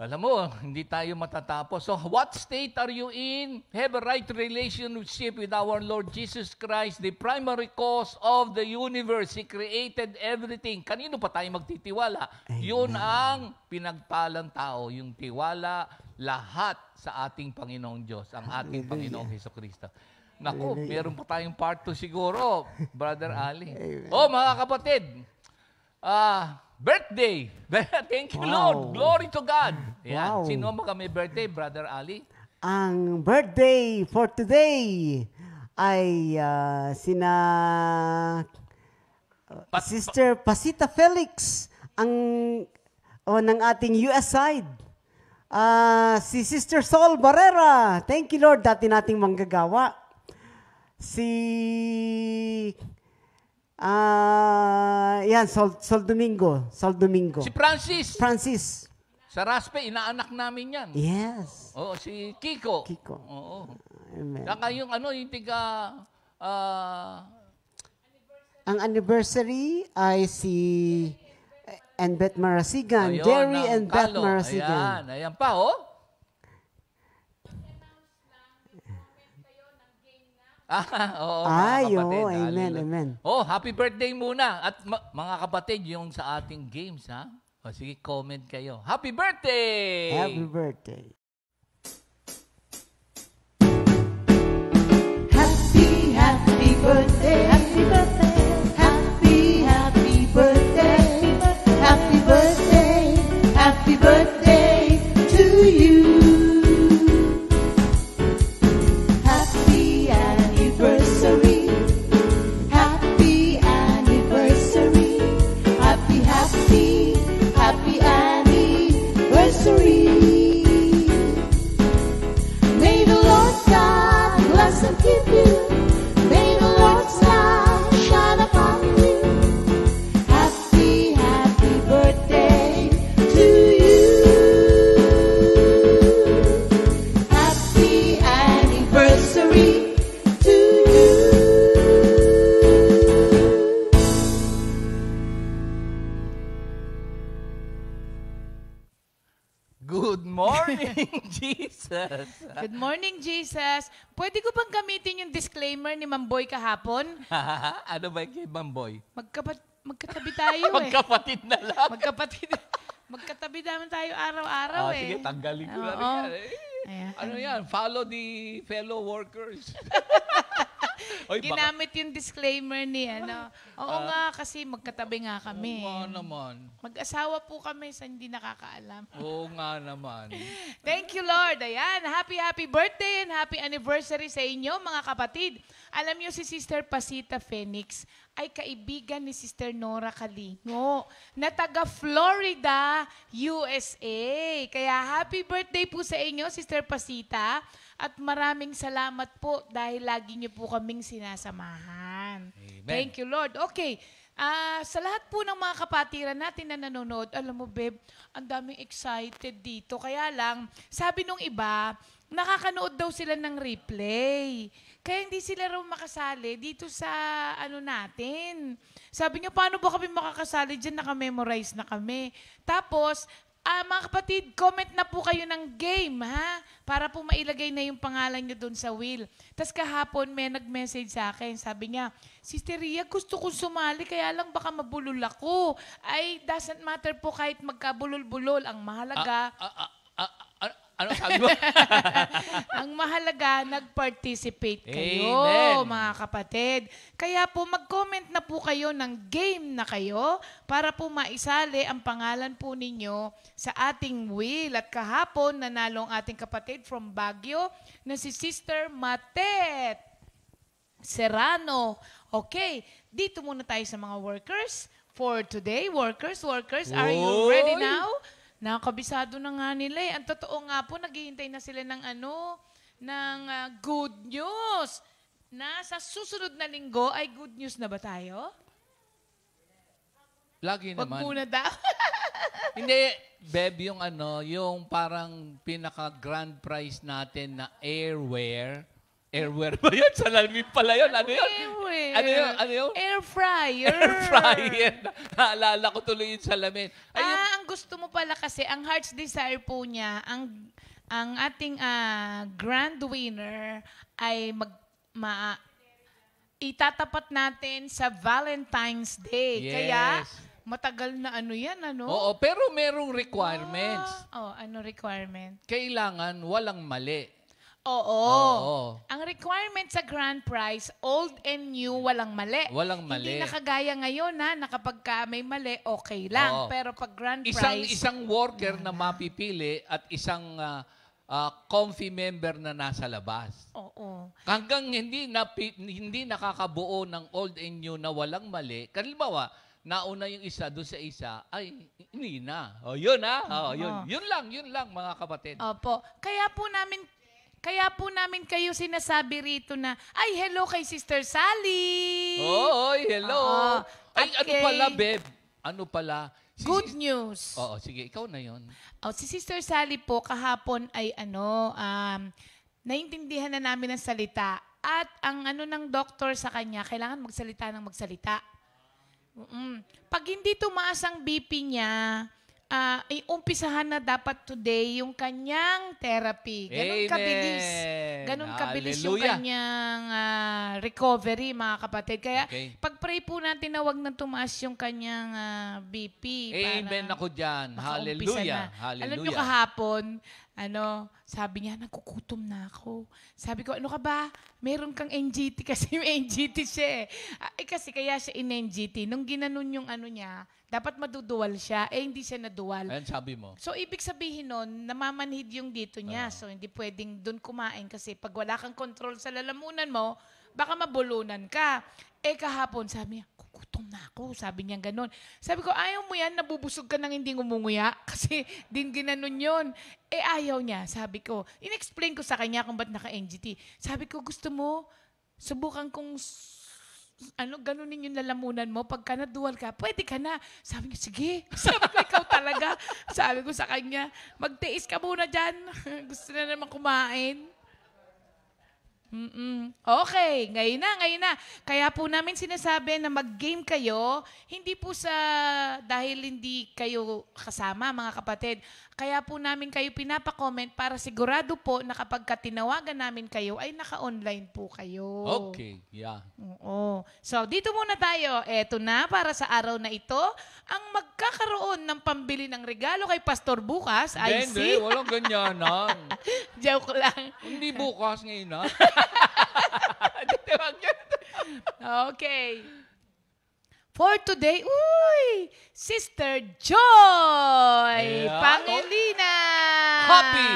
Alam mo, hindi tayo matatapos. So, what state are you in? Have a right relationship with our Lord Jesus Christ, the primary cause of the universe. He created everything. Kanino pa tayo magtitiwala? Amen. Yun ang pinagpalang tao, yung tiwala lahat sa ating Panginoong Diyos, ang ating Panginoong Jesucristo. Naku, meron pa tayong part 2 siguro, Brother Ali. Amen. Mga kapatid, birthday. Thank you, Lord. Glory to God. Yan. Sino mo kami birthday, Brother Ali? Ang birthday for today ay Sister Pasita Felix ng ating US side. Si Sister Sol Barrera. Thank you, Lord. Dati nating manggagawa. Sol Domingo. Si Francis. Francis. Sa Raspe, inaanak namin yan. Yes. Oo, si Kiko. Oo. Amen. Saka yung tiga... ang anniversary ay si and Beth Marasigan. Jerry and Beth Marasigan. Ayan pa, oh. Oo, amen. Happy birthday muna. At mga kapatid, yung sa ating games, ha? Sige, comment kayo. Happy birthday! Happy birthday. Happy birthday. Happy birthday. Happy birthday. Happy birthday. Happy birthday to you. Happy anniversary. Happy anniversary. Happy anniversary. May the Lord God bless and keep you. May the Lord's light shine upon you. Happy birthday to you. Happy anniversary to you. Good morning, Jesus. Good morning, Jesus. Pwede ko bang gamitin yung disclaimer ni Mamboy kahapon? Ano ba kay Mamboy? Magkatabi tayo Magkapatid na lang. Magkatabi naman tayo araw-araw Sige, tanggalin ko na rin Oo. yan. Ayan. Ano yan? Follow the fellow workers. Oy, Ginamit yung disclaimer ni Oo nga, kasi magkatabi nga kami. Oo nga naman. Mag-asawa po kami sa hindi nakakaalam. Oo nga naman. Thank you, Lord. Ayan, happy birthday and happy anniversary sa inyo, mga kapatid. Alam niyo, si Sister Pasita Phoenix ay kaibigan ni Sister Nora Kalingo na taga Florida, USA. Kaya happy birthday po sa inyo, Sister Pasita. At maraming salamat po dahil lagi niyo po kaming sinasamahan. Amen. Thank you, Lord. Okay. Sa lahat po ng mga kapatiran natin na nanonood, alam mo, babe, ang daming excited dito. Kaya lang, sabi nung iba, nakakanood daw sila ng replay. Kaya hindi sila raw makasali dito sa natin. Sabi niya, paano ba kami makakasali dyan? Naka-memorize na kami. Tapos, mga kapatid, comment na po kayo ng game, ha? Para po mailagay na yung pangalan nyo doon sa wheel. Tapos kahapon, may nag-message sa akin. Sabi niya, Sister Ria, gusto kong sumali, kaya lang baka mabulol ako. Ay, doesn't matter po kahit magkabulol-bulol. Ang mahalaga... Ano sabi mo? Ang mahalaga, nag-participate kayo, Amen. mga kapatid. Kaya po, mag-comment na po kayo ng game na kayo para po maisali ang pangalan po ninyo sa ating wheel. At kahapon, nanalo ang ating kapatid from Baguio na si Sister Matet Serrano. Okay, dito muna tayo sa mga workers for today. Workers, are you ready now? Nakakabisado na nga nila eh. Ang totoo nga po, naghihintay na sila ng good news. Na sa susunod na linggo ay good news na ba tayo? Lagi Wag naman. muna daw. Hindi, Beb, yung yung parang pinaka-grand prize natin na airwear. Airwear ba yun? Salamin pala yun. Ano yun? Airwear. Ano yun? Ano yun? Air fryer. Air fryer. Naalala ko tuloy yung salamin. Ayun. Ang gusto mo pala kasi, ang heart's desire po niya, ang ating grand winner ay itatapat natin sa Valentine's Day. Yes. Kaya, matagal na yan, ano? Oo, pero merong requirements. Ano requirement? Kailangan walang mali. Oo. Oo. Ang requirement sa grand prize, old and new, walang mali. Walang mali. Hindi nakagaya ngayon na kapag may mali, okay lang. Oo. Pero pag grand prize, Isang worker na mapipili at isang comfy member na nasa labas. oo. Hanggang hindi nakakabuo ng old and new na walang mali. Kalimbawa, nauna yung isa doon sa isa, ay, hindi na. O, yun ha. O, yun. Yun lang, mga kapatid. Opo. Kaya po namin kayo sinasabi rito na, ay, hello kay Sister Sally. Oy, hello. Oo. Ay, At ano kay- pala, Beb? Ano pala? Good news. Oo, sige, ikaw na yon. Si Sister Sally po kahapon ay naintindihan na namin ang salita. At ang ng doktor sa kanya, kailangan magsalita ng magsalita. Pag hindi tumaas ang BP niya, umpisahan na dapat today yung kanyang therapy. Ganon Amen. kabilis. Ganon kabilis yung Hallelujah. kanyang recovery, mga kapatid. Kaya Okay. pag-pray po natin na wag na tumaas yung kanyang BP. Amen para ako dyan. makaumpisa Hallelujah. na. Hallelujah. Alam nyo kahapon, sabi niya, nagugutom na ako. Sabi ko, ano ka ba? Meron kang NGT kasi may NGT siya eh. Kasi kaya siya in-NGT. Nung ginanon yung niya, dapat maduduwal siya. Hindi siya naduwal. Ayan, sabi mo. So, ibig sabihin nun, namamanhid yung dito niya. So, hindi pwedeng doon kumain kasi pag wala kang control sa lalamunan mo, baka mabulunan ka. Kahapon, sabi niya, gutom na ako. Sabi niya ganun. Sabi ko, ayaw mo yan, nabubusog ka nang hindi ngumunguya. Kasi din ginanon yun. Ayaw niya. Sabi ko, in-explain ko sa kanya kung ba't naka-NGT. Sabi ko, gusto mo, subukan kong ganunin yung lalamunan mo. Pagka naduwal ka, pwede ka na. Sabi niya, sige. Sabi ko, ikaw talaga. Sabi ko sa kanya, magtiis ka muna dyan. Gusto na naman kumain. Okay, ngayon na. Kaya po namin sinasabi na mag-game kayo, hindi po dahil hindi kayo kasama, mga kapatid. Kaya po namin kayo pinapa-comment para sigurado po na kapag tinawagan namin kayo, ay naka-online po kayo. Okay, yeah. Oo. So, dito muna tayo. Eto na, para sa araw na ito, ang magkakaroon ng pambili ng regalo kay Pastor bukas ay Hindi, walang ganyanan. Joke lang. Hindi bukas ngayon na. Okay. For today, Sister Joy Ayan. Pangilinan. Happy.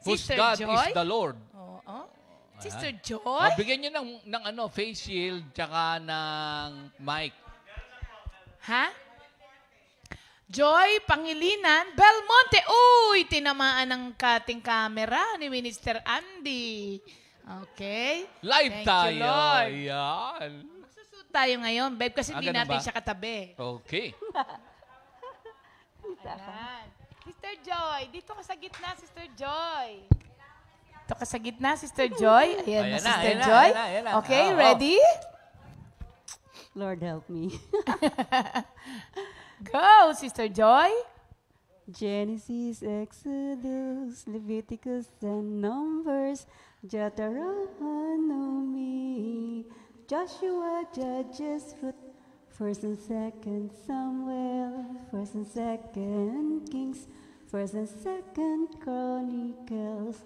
Whose Sister God Joy. is the Lord. Oo. Sister Joy. Bigyan niyo ng face shield tsaka ng mic. Ha? Joy Pangilinan, Belmonte. Tinamaan ng kating camera ni Minister Andy. Okay. Live Thank you, tayo. Lord. Ayan. Magsushoot tayo ngayon, babe, kasi hindi Ganun natin ba? siya katabi. Okay. Ayan. Sister Joy, dito ka sa gitna, Sister Joy. Dito ka sa gitna, Sister Joy. Ayan, Ayan na, na, Sister ayan na, Joy. ayan na, ayan na. Okay, Oo. ready? Lord help me. Go, Sister Joy. Genesis, Exodus, Leviticus, and Numbers, Deuteronomy, Joshua, Judges, Ruth, 1st and 2nd Samuel, 1st and 2nd Kings, 1st and 2nd Chronicles,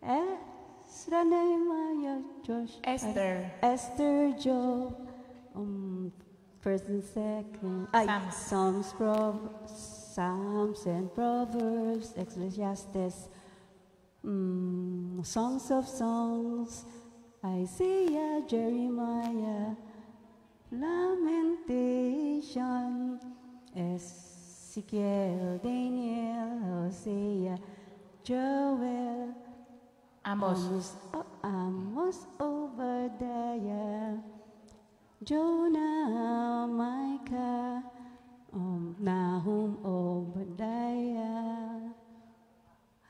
Ezra, Nehemiah, Josh, Esther, Job, 1st and 2nd, Psalms and Proverbs, Ecclesiastes, Songs of Songs, Isaiah, Jeremiah, Lamentation, Ezekiel, Daniel, Hosea, Joel, Amos, Obadiah, Jonah, Micah, Nahum Obadiah,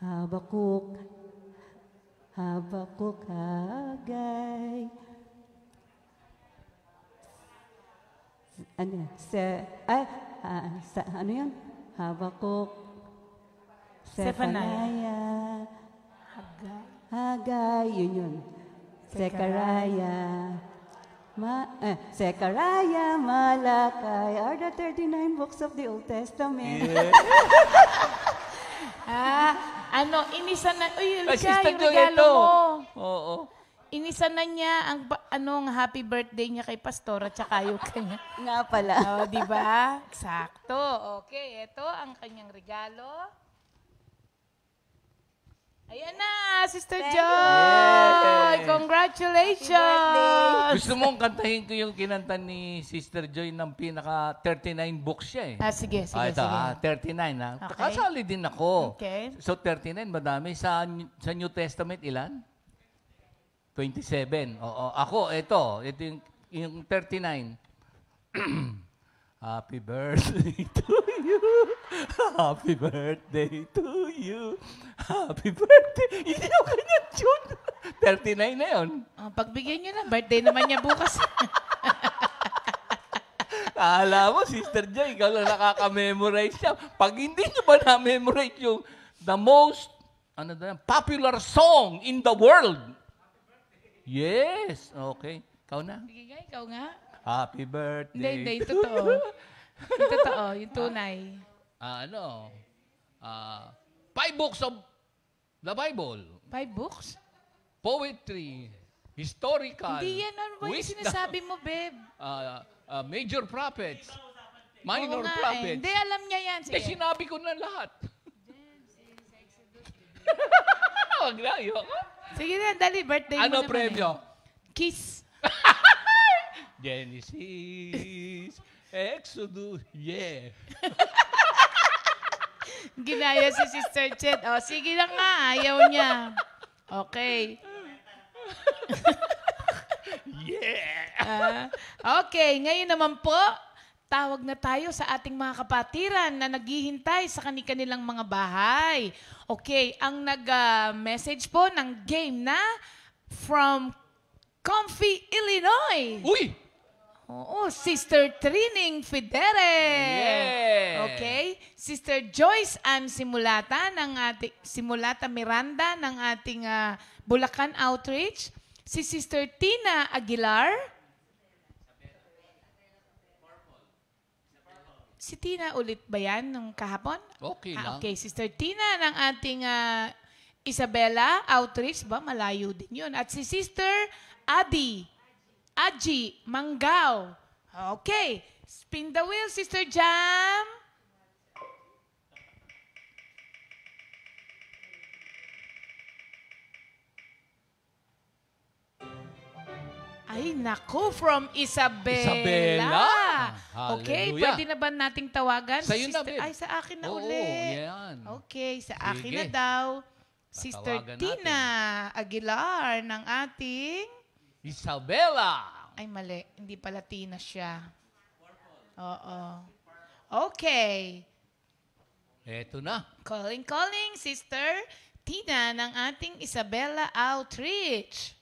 Habakuk, Haggai, ano, ano yun? Habakuk, Zephaniah, Haggai, yun. Zechariah, Zechariah, Malachi are the 39 books of the Old Testament. Inisa na, uy, Sister yung Joy, regalo ito. mo. Oo. Inisa na niya ang happy birthday niya kay Pastor at saka yung kanya. Nga pala. Di ba? Eksakto. Okay, ito ang kanyang regalo. Ayan na, Sister Joy! Congratulations! Gusto mong kantahin ko yung kinanta ni Sister Joy ng pinaka 39 books siya eh. Sige. Ito, 39 ha. Okay. Kasali din ako. Okay. So 39, madami. Sa New Testament, ilan? 27. Oo. Ako, ito yung 39. Happy birthday to you. Happy birthday to you. Happy birthday. Hindi ako kanya tune. 39 na yun. Pagbigyan niyo na, birthday naman niya bukas. Kala mo, Sister Joy, ikaw lang nakaka-memorize siya. Pag hindi niyo ba na-memorize yung the most popular song in the world? Yes. Okay. Ikaw na. Sige nga, ikaw nga. Happy birthday. Hindi, totoo. Yung totoo, yung tunay. 5 books of the Bible. 5 books? Poetry. Historical. Hindi yan. Ano ba yung wisdom, sinasabi mo, babe? major prophets. Oo Minor nga prophets. Hindi, alam niya yan. Eh, Sige. sinabi ko na lahat. Wag na, ayoko. Sige na, dali. Birthday mo Ano naman premyo? Kiss. Genesis, Exodus, yeah. Ginaya si Sister Chet. O, sige lang nga. Ayaw niya. Okay. Yeah! Okay, ngayon naman po, tawag na tayo sa ating mga kapatiran na naghihintay sa kanilang mga bahay. Okay, ang nag-message po ng game na from Comfy, Illinois. Uy! Oo, Sister Trining Fidere. Yeah! Okay, Sister Joyce Ann Simulata Simulata Miranda ng ating Bulacan Outreach. Si Sister Tina Aguilar. Si Tina ulit ba yan nung kahapon? Okay lang. Okay, Sister Tina ng ating Isabela Outreach. Ba, malayo din yun. At si Sister Aji Manggao. Okay, spin the wheel, Sister Jam. Ay, naku, from Isabela. Okay, Hallelujah. pwede na ba nating tawagan? Sa'yo na, Sister, babe. ay, sa akin na Oo, uli. yan. Okay, sa akin Sige. na daw. Sister Tatawagan Tina Aguilar ng ating... Isabela! Ay, mali. Hindi pala Tina siya. Oo. Okay. Eto na. Calling, Sister Tina ng ating Isabela Outreach.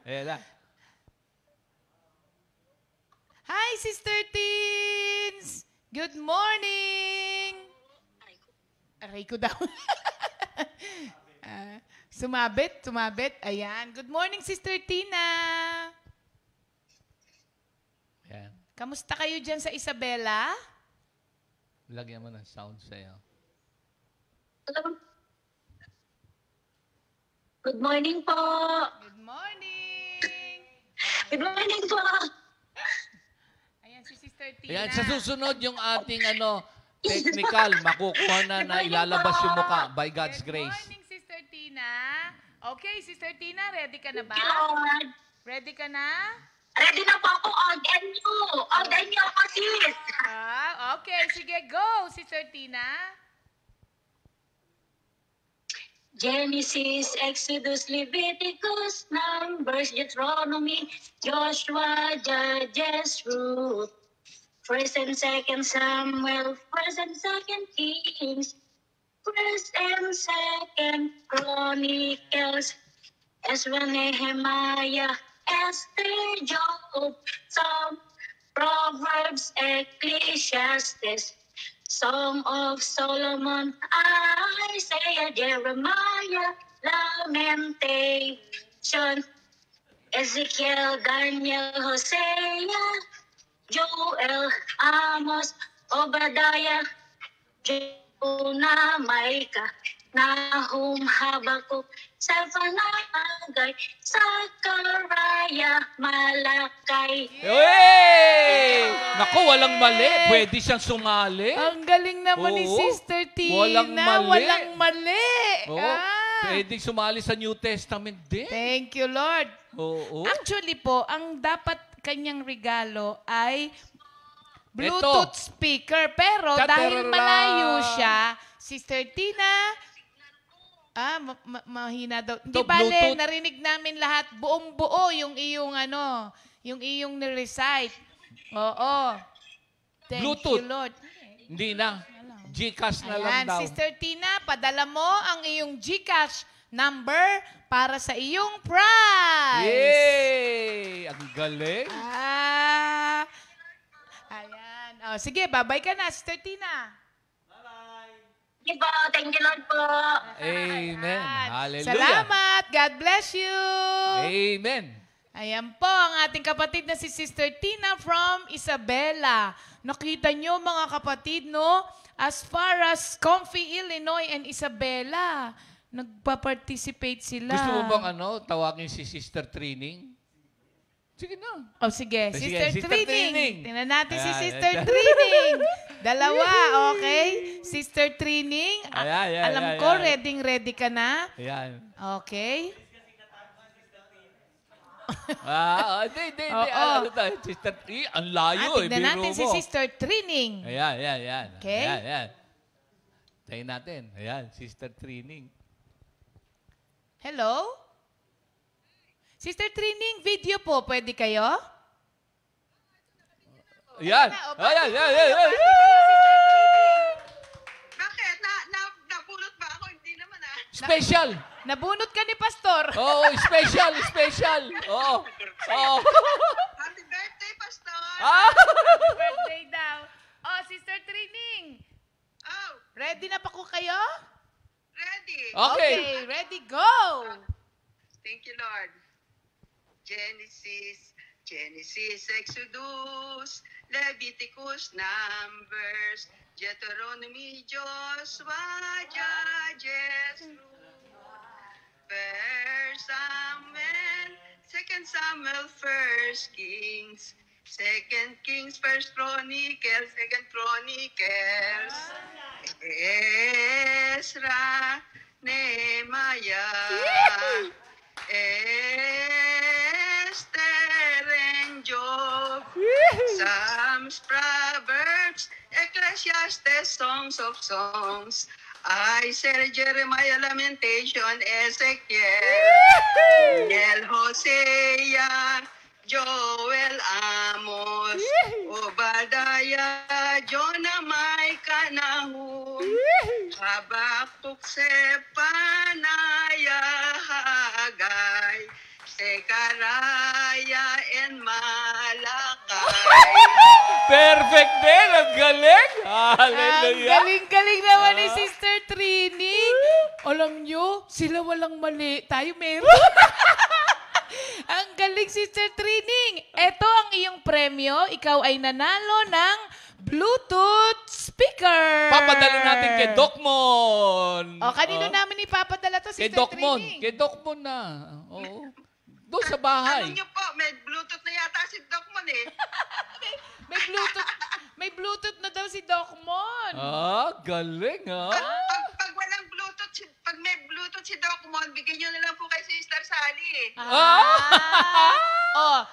Ayan na. Hi, Sister Teens! Good morning! Aray ko daw. Sumabit. Ayan. Good morning, Sister Tina. Ayan. Kamusta kayo dyan sa Isabela? Lagyan mo ng sound sa'yo. Good morning po. Good morning! Good morning po. Ayan si Sister Tina. Ayan, sa susunod yung ating technical, makukuha na ilalabas yung muka by God's grace. Good morning, Sister Tina. Okay, Sister Tina, ready ka na ba? Lord. Ready ka na? Ready na po ako. Order niyo. Order niyo ako, sis. Okay. Sige, go, Sister Tina. Genesis, Exodus, Leviticus, Numbers, Deuteronomy, Joshua, Judges, Ruth. First and Second Samuel, First and Second Kings, First and Second Chronicles, Ezra, Nehemiah, Esther, Job, Psalm, Proverbs, Ecclesiastes, Song of Solomon, Isaiah, Jeremiah, Lamentation, Ezekiel, Daniel, Hosea, Joel, Amos, Obadiah, Jonah, Micah, Nahum, Habakuk, Zephaniah, Zachariah, Malakay. Hey! Naku, walang mali. Pwede siyang sumali. Ang galing naman ni Oo. Sister Tina. Walang mali. Walang mali. Oo. Pwede sumali sa New Testament din. Thank you, Lord. Oo. Actually po, ang dapat kanyang regalo ay Bluetooth speaker. Pero dahil Tatarara. malayo siya, Sister Tina, mahina daw. Hindi Ito, bale, Bluetooth. narinig namin lahat, buong buo yung iyong yung iyong ni-recite. Oo. Thank Bluetooth. you, Lord. Hindi na. Gcash na lang Ayan, daw. Sister Tina, padala mo ang iyong GCash number para sa iyong prize. Yay! Ang galing. Ayan. Oh, sige, babay ka na, Sister Tina. Thank you po. Thank you, Lord po. Amen. Hallelujah. Salamat. God bless you. Amen. Ayan po ang ating kapatid na si Sister Tina from Isabela. Nakita nyo mga kapatid, no? As far as Comfy, Illinois and Isabela, nagpa-participate sila. Gusto mo bang tawagin si Sister Trining? Sige na. Oh, sige. Sige, Sister Sister Trining. Trining. Tingnan natin si Ayan, Sister ayan. Trining. Dalawa, okay? Sister Trining. Ayan, Alam ayan, ko, ayan. ready ka na. Ayan. Okay. Hindi. Oo. Ano tayo? Sister Trining. Ang layo Tignan biro natin si mo. Sister Trining. Ayan. Okay. Ayan. Tayo natin. Ayan, Sister Trining. Hello? Sister Trining, video po. Pwede kayo? Ayan. Ayan. Bakit? Napulot ba ako? Hindi naman Special. Nabunot ka ni Pastor. Oo, special. Oo. Happy birthday, Pastor! Happy birthday daw. Oh, Sister Trining. Oh, Ready na pa ko kayo? ready. Okay. Ready, go! Thank you, Lord. Genesis, Exodus, Leviticus, Numbers, Deuteronomy, Joshua, Judges, First Samuel, Second Samuel, First Kings, Second Kings, First Chronicles, Second Chronicles, Ezra, Nehemiah, Esther and Job, Psalms, Proverbs, Ecclesiastes, Songs of Songs, Isaiah, Jeremiah, Lamentation, Ezekiel, Daniel, Hosea, Joel, Amos, Obadiah, Jonah, Micah, Nahum, Habakuk, Zephaniah, Haggai, Zechariah, and Malakay. Perfect din. Ang galing. Ang Hallelujah. galing-galing naman ni Sister Trining. Alam nyo, sila walang mali. Tayo meron. Ang galing, Sister Trining. Ito ang iyong premyo. Ikaw ay nanalo ng Bluetooth speaker. Papadala natin kay Docmon. O, kanino namin ipapadala to, Kay Sister Docmon. Trining? Kay Docmon na. Oo. Doon sa bahay. Ano nyo po, may Bluetooth na yata si Docmon eh. May Bluetooth na daw si Docmon. Galing Pag walang Bluetooth, pag may Bluetooth si Docmon, bigyan nyo na lang po kay Sister Sally eh.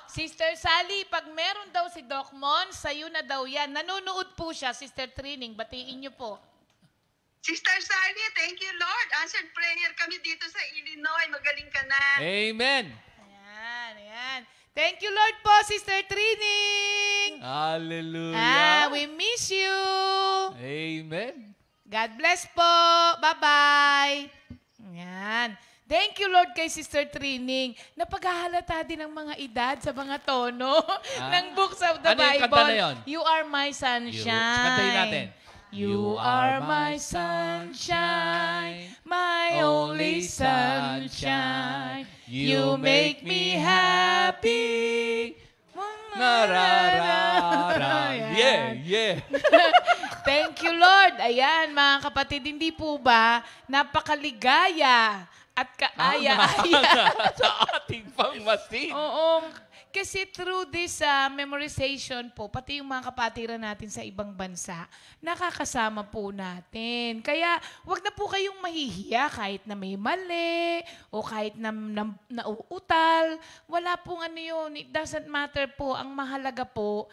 Sister Sally, pag meron daw si Docmon, sa'yo na daw yan. Nanonood po siya, Sister Trining. Batiin niyo po. Sister Sally, thank you, Lord. Answered prayer kami dito sa Illinois. Magaling ka na. Amen. Ayan. Thank you, Lord po, Sister Trining. Hallelujah. We miss you. Amen. God bless po. Bye-bye. Ayan. Thank you, Lord, kay Sister Trining. Napaghahalata din ng mga edad sa mga tono ng books of the Ano yung Bible. kanta na yun? You are my sunshine. Kantahin natin. You are my sunshine, my only sunshine. You make me happy. Nararara. Ayan. Yeah. Thank you, Lord. Ayan, mga kapatid, hindi po ba napakaligaya at kaaya-aya? Sa ating pangmasid. Oo. Kasi through this memorization po, pati yung mga kapatiran natin sa ibang bansa, nakakasama po natin. Kaya wag na po kayong mahihiya kahit na may mali o kahit na nauutal. Wala pong ano yun. It doesn't matter po. Ang mahalaga po,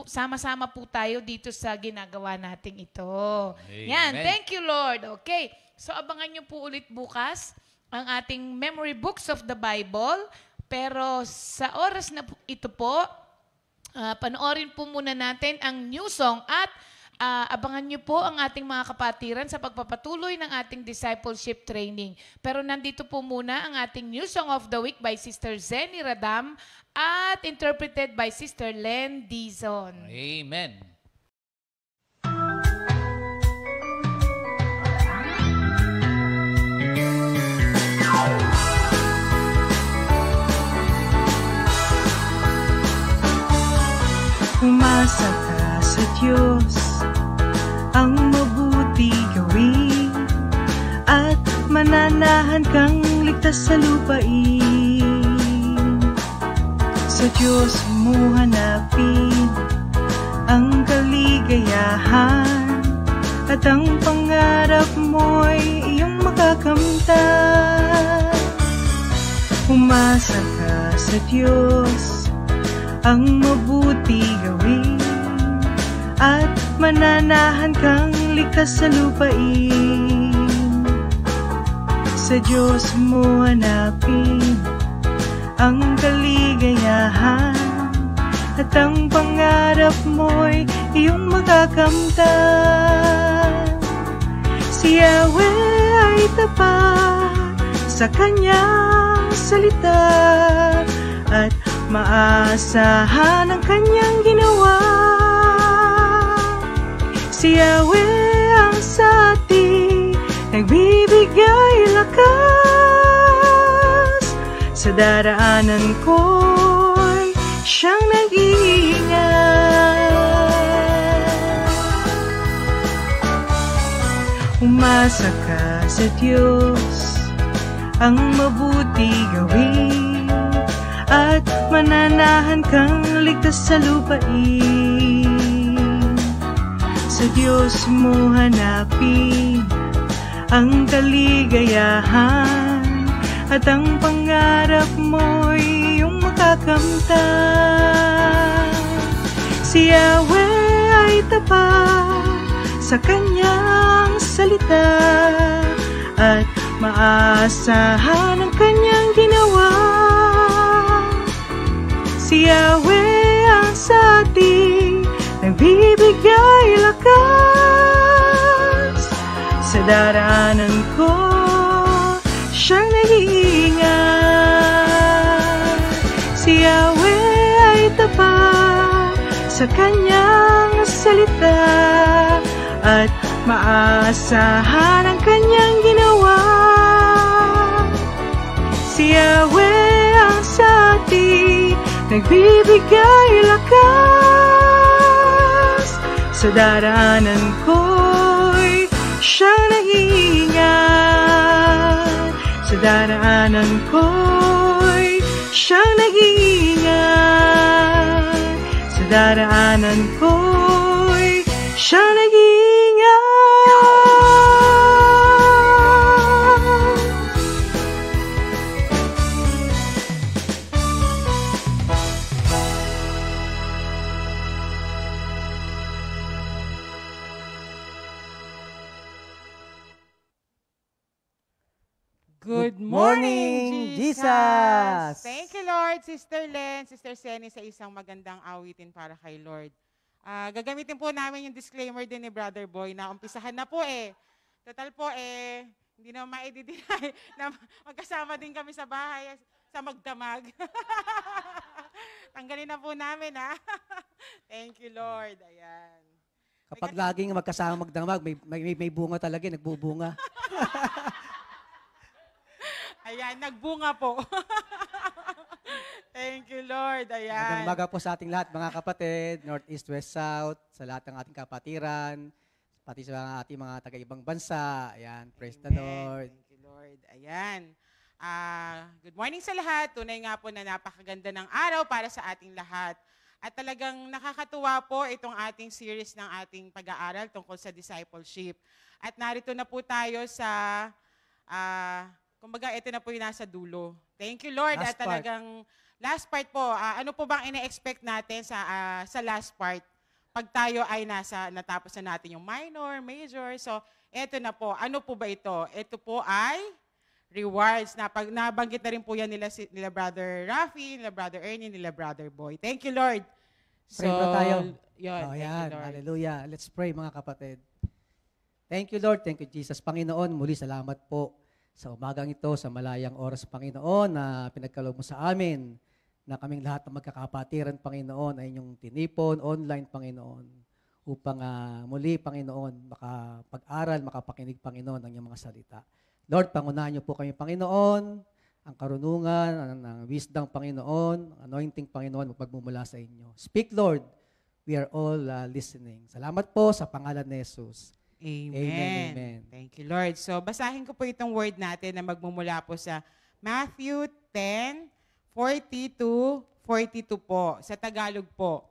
sama-sama po tayo dito sa ginagawa nating ito. Amen. Yan. Thank you, Lord. Okay. So abangan nyo po ulit bukas ang ating memory books of the Bible. Pero sa oras na ito po, panoorin po muna natin ang new song at abangan nyo po ang ating mga kapatiran sa pagpapatuloy ng ating discipleship training. Pero nandito po muna ang ating new song of the week by Sister Zenny Radam at interpreted by Sister Len Dizon. Amen. Umasa ka sa Diyos, ang mabuti gawin, at mananahan kang ligtas sa lupain. Sa Diyos mo hanapin ang kaligayahan, at ang pangarap mo'y iyong makakamtan. Umasa ka sa Diyos, ang mabuti gawin, at mananahan kang ligtas sa lupain. Sa Diyos mo hanapin ang kaligayahan, at ang pangarap mo'y iyong makakamtan. Si Yahweh ay tapat sa kanyang salita, at maasahan ang kanyang ginawa. Si Yahweh ang sa atin nagbibigay lakas. Sa daraanan ko'y siyang nag-iingat. Umasa ka sa Diyos, ang mabuti gawin, at mananahan kang ligtas sa lupain. Sa Diyos mo hanapin ang kaligayahan, at ang pangarap mo'y iyong makakamtan. Si Yahweh ay tapat sa kanyang salita, at maasahan ang kanyang ginawa. Si Yahweh ang sa atin nagbibigay lakas. Sa daraanan ko siyang nag-iingat. Si Yahweh ay tapat sa kanyang salita, at maasahan ang kanyang ginawa. Si Yahweh ang sa atin nagbibigay lakas. Sa daraanan ko'y siyang nag-iingat. Sa daraanan ko'y siyang nag-iingat. Sa daraanan ko'y siyang nag-iingat. Good morning, morning, Jesus! Thank you, Lord, Sister Len, Sister Senny, sa isang magandang awitin para kay Lord. Gagamitin po namin yung disclaimer din ni Brother Boy na umpisahan na po eh. Total po eh, hindi na ma-edit na magkasama din kami sa bahay sa magdamag. Tanggalin na po namin ha. Thank you, Lord. Ayan. Kapag laging magkasama magdamag, may bunga talaga, nagbubunga. Ayan, nagbunga po. Thank you, Lord. Ayan. Magandang umaga po sa ating lahat, mga kapatid, North, East, West, South, sa lahat ng ating kapatiran, pati sa ating mga taga-ibang bansa. Ayan, praise the Lord. Thank you, Lord. Ayan. Good morning sa lahat. Tunay nga po na napakaganda ng araw para sa ating lahat. At talagang nakakatuwa po itong ating series ng ating pag-aaral tungkol sa discipleship. At narito na po tayo sa... kumbaga, ito na po yung nasa dulo. Thank you, Lord. At talagang last part po, ano po bang ina-expect natin sa last part? Pag tayo ay natapos na natin yung minor, major. So, ito na po. Ano po ba ito? Ito po ay rewards. Nabanggit na rin po yan nila Brother Rafi, nila Brother Ernie, nila Brother Boy. Thank you, Lord. Pray po tayo. Yun, thank you, Lord. Hallelujah. Let's pray, mga kapatid. Thank you, Lord. Thank you, Jesus. Panginoon, muli salamat po sa umagang ito, sa malayang oras, Panginoon, na pinagkaloob mo sa amin, na kaming lahat ng magkakapatiran, Panginoon, ay inyong tinipon, online, Panginoon, upang muli, Panginoon, makapag-aral, makapakinig, Panginoon, ng iyong mga salita. Lord, pangunahan niyo po kami, Panginoon, ang karunungan, ang wisdom, Panginoon, anointing, Panginoon, magmumula sa inyo. Speak, Lord. We are all listening. Salamat po sa pangalan ni Jesus. Amen. Amen, amen. Thank you, Lord. So, basahin ko po itong word natin na magmumula po sa Matthew 10:40-42 po. Sa Tagalog po.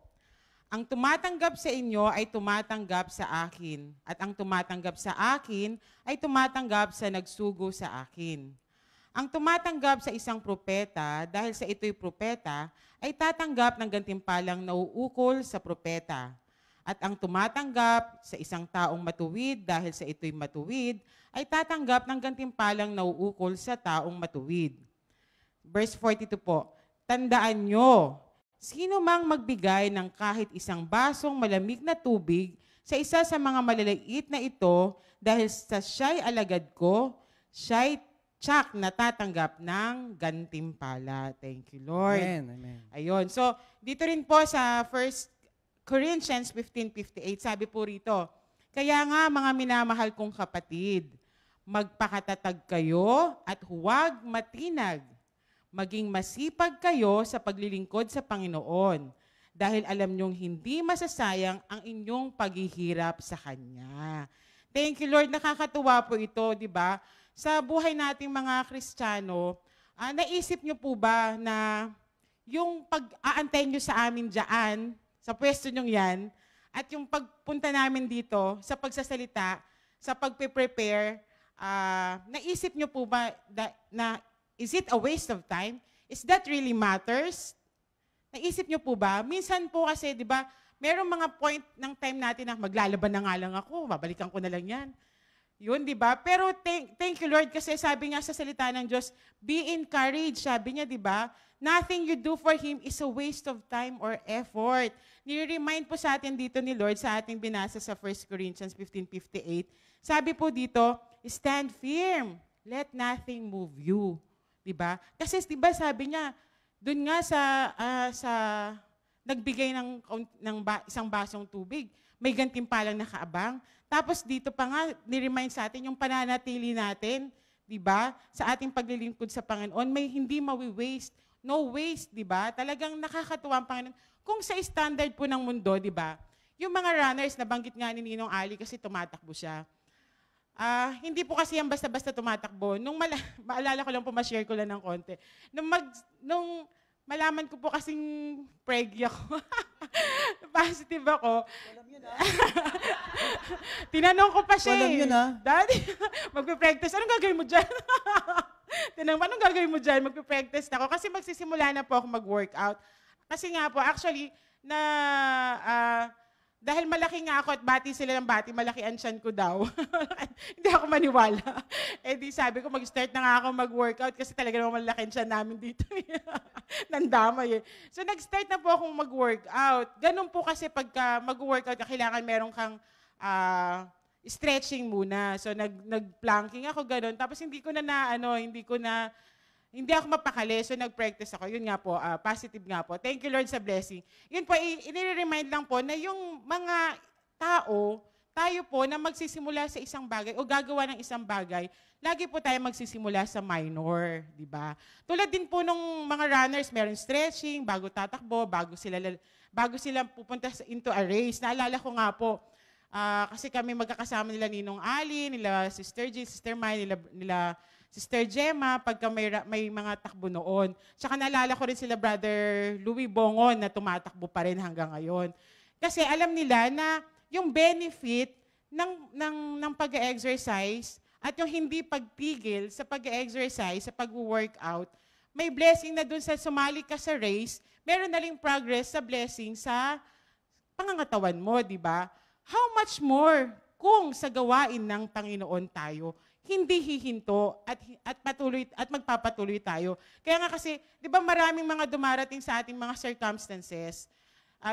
Ang tumatanggap sa inyo ay tumatanggap sa akin. At ang tumatanggap sa akin ay tumatanggap sa nagsugo sa akin. Ang tumatanggap sa isang propeta, dahil sa ito'y propeta, ay tatanggap ng gantimpalang nauukol sa propeta. At ang tumatanggap sa isang taong matuwid dahil sa ito'y matuwid, ay tatanggap ng gantimpalang nauukol sa taong matuwid. Verse 42 po, tandaan nyo, sino mang magbigay ng kahit isang basong malamig na tubig sa isa sa mga maliliit na ito dahil sa siya'y alagad ko, siya'y tsak na tatanggap ng gantimpala. Thank you, Lord. Amen, amen. Ayun. So, dito rin po sa 1 Corinthians 15:58, sabi po rito, kaya nga mga minamahal kong kapatid, magpakatatag kayo at huwag matinag. Maging masipag kayo sa paglilingkod sa Panginoon dahil alam nyong hindi masasayang ang inyong paghihirap sa Kanya. Thank you, Lord. Nakakatuwa po ito, di ba? Sa buhay nating mga Kristiyano, naisip nyo po ba na yung pag-aantay nyo sa amin dyan, sa pwesto nyong yan, at yung pagpunta namin dito, sa pagsasalita, sa pagpe-prepare, naisip nyo po ba na is it a waste of time? Is that really matters? Naisip nyo po ba? Minsan po kasi, di ba, merong mga point ng time natin na maglalaban na nga lang ako, babalikan ko na lang yan. Yun, di ba? Pero thank you, Lord, kasi sabi nga sa salita ng Diyos, be encouraged, sabi niya, di ba? Nothing you do for Him is a waste of time or effort. Nire-remind po sa atin dito ni Lord sa ating binasa sa 1 Corinthians 15:58. Sabi po dito, stand firm, let nothing move you. Diba? Kasi diba sabi niya, dun nga sa nagbigay ng isang basong tubig, may gantimpalang nakaabang. Tapos dito pa nga, niremind sa atin yung pananatili natin, diba? Sa ating paglilingkod sa Panginoon, may hindi mawi-waste. No waste, di ba? Talagang nakakatuwa ang Panginoon. Kung sa standard po ng mundo, di ba? Yung mga runners, nabanggit nga ni Ninong Ali kasi tumatakbo siya. Hindi po kasi yan basta-basta tumatakbo. Maalala ko lang po, ma-share ko lang ng konti. Nung malaman ko po kasing preggy ako, positive ako. Alam yun, tinanong ko pa siya. Alam yun, Daddy, magpe-practice. Anong gagawin mo dyan? Tinanong, anong gagawin mo dyan? Magpe-practice ako. Kasi magsisimula na po ako mag-workout. Kasi nga po, actually, dahil malaki nga ako at bati sila ng bati, malaki ang tiyan ko daw. Hindi ako maniwala. Di sabi ko, mag-start na nga ako mag-workout kasi talaga naman malaki ang tiyan namin dito. Nandamay eh. So nag-start na po akong mag-workout. Ganun po kasi pagka mag-workout, kailangan meron kang stretching muna. So nag-planking ako ganun. Tapos hindi ako mapakali. So nag-practice ako. Yun nga po, positive nga po. Thank you Lord sa blessing. Yun po, i-remind lang po na yung mga tao, tayo po na magsisimula sa isang bagay o gagawa ng isang bagay, lagi po tayo magsisimula sa minor, di ba? Tulad din po nung mga runners, meron stretching, bago tatakbo, bago sila pupunta into a race. Naalala ko nga po, kasi kami magkakasama nila Ninong Ali, nila Sister G, Sister Mai, nila Sister Gemma, pagka may mga takbo noon. Tsaka naalala ko rin sila Brother Louis Bongon na tumatakbo pa rin hanggang ngayon. Kasi alam nila na yung benefit ng pag-exercise at yung hindi pagpigil sa pag-exercise, sa pag-workout, may blessing na dun sa sumali ka sa race, meron na ring progress sa blessing sa pangangatawan mo, di ba? How much more kung sa gawain ng Panginoon tayo, hindi hihinto at magpapatuloy tayo. Kaya nga kasi, di ba maraming mga dumarating sa ating mga circumstances.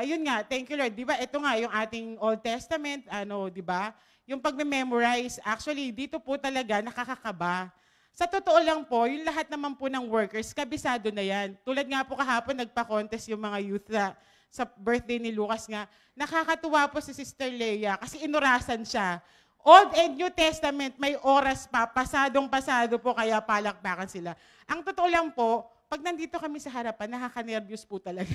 Yun nga, thank you Lord. Di ba, ito nga yung ating Old Testament, di ba? Yung pag-memorize, actually, dito po talaga nakakakaba. Sa totoo lang po, yung lahat naman po ng workers, kabisado na yan. Tulad nga po kahapon, nagpa-contest yung mga youth sa birthday ni Lucas nga. Nakakatuwa po si Sister Leia kasi inurasan siya. Old and New Testament, may oras pa, pasadong-pasado po, kaya palakpakan sila. Ang totoo lang po, pag nandito kami sa harapan, nakaka-nervous po talaga.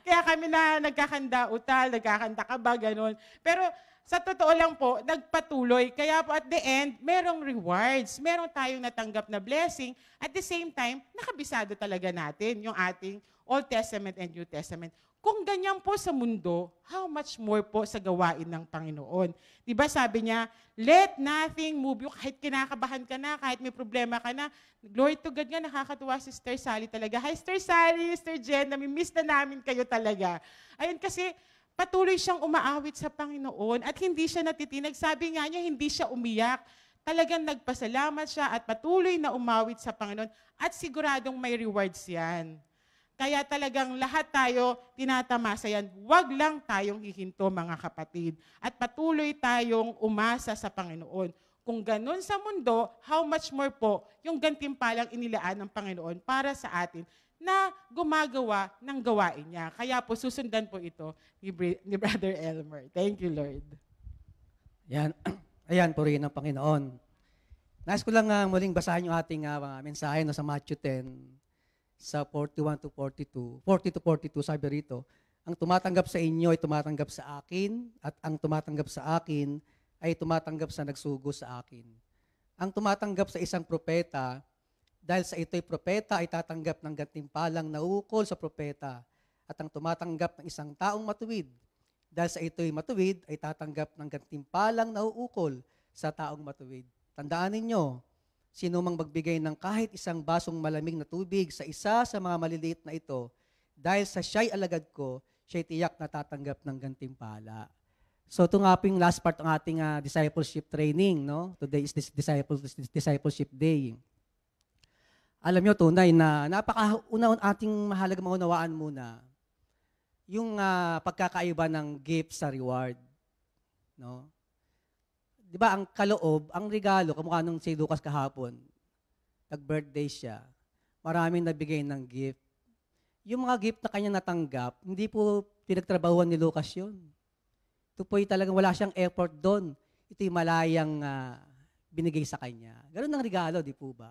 Kaya kami na nagkakanda-utal, nagkakanda-kaba, ganun. Pero sa totoo lang po, nagpatuloy. Kaya po at the end, merong rewards. Meron tayong natanggap na blessing. At the same time, nakabisado talaga natin yung ating Old Testament and New Testament. Kung ganyan po sa mundo, how much more po sa gawain ng Panginoon? Diba sabi niya, let nothing move you. Kahit kinakabahan ka na, kahit may problema ka na, glory to God nga, nakakatuwa si Sister Sally talaga. Hi Sister Sally, Sister Jen, namimiss na namin kayo talaga. Ayun kasi, patuloy siyang umaawit sa Panginoon at hindi siya natitinag. Sabi nga niya, hindi siya umiyak. Talagang nagpasalamat siya at patuloy na umawit sa Panginoon at siguradong may rewards yan. Kaya talagang lahat tayo tinatamasa yan. Huwag lang tayong hihinto mga kapatid. At patuloy tayong umasa sa Panginoon. Kung ganun sa mundo, how much more po yung gantimpalang inilaan ng Panginoon para sa atin na gumagawa ng gawain niya. Kaya po susundan po ito ni Brother Elmer. Thank you, Lord. Ayan po rin ang Panginoon. Nais ko lang muling basahin yung ating mga mensahe sa Matthew 10, sa 41 to 42, 40 to 42, sabi rito, ang tumatanggap sa inyo ay tumatanggap sa akin, at ang tumatanggap sa akin ay tumatanggap sa nagsugo sa akin. Ang tumatanggap sa isang propeta, dahil sa ito'y propeta ay tatanggap ng gantimpalang nauukol sa propeta, at ang tumatanggap ng isang taong matuwid, dahil sa ito'y matuwid ay tatanggap ng gantimpalang nauukol sa taong matuwid. Tandaan ninyo, sino mang magbigay ng kahit isang basong malamig na tubig sa isa sa mga maliliit na ito, dahil sa siya'y alagad ko, siya'y tiyak na tatanggap ng gantimpala. So ito nga po yung last part ng ating discipleship training. No? Today is discipleship day. Alam nyo, tunay na napakauna ating mahalaga maunawaan muna yung pagkakaiba ng gift sa reward. No? Di ba, ang kaloob, ang regalo, kamukha nung si Lucas kahapon, nag-birthday siya, maraming nabigay ng gift. Yung mga gift na kanya natanggap, hindi po pinagtrabahuan ni Lucas yun. Ito po'y talagang wala siyang effort doon. Ito'y malayang binigay sa kanya. Ganun ang regalo, di po ba?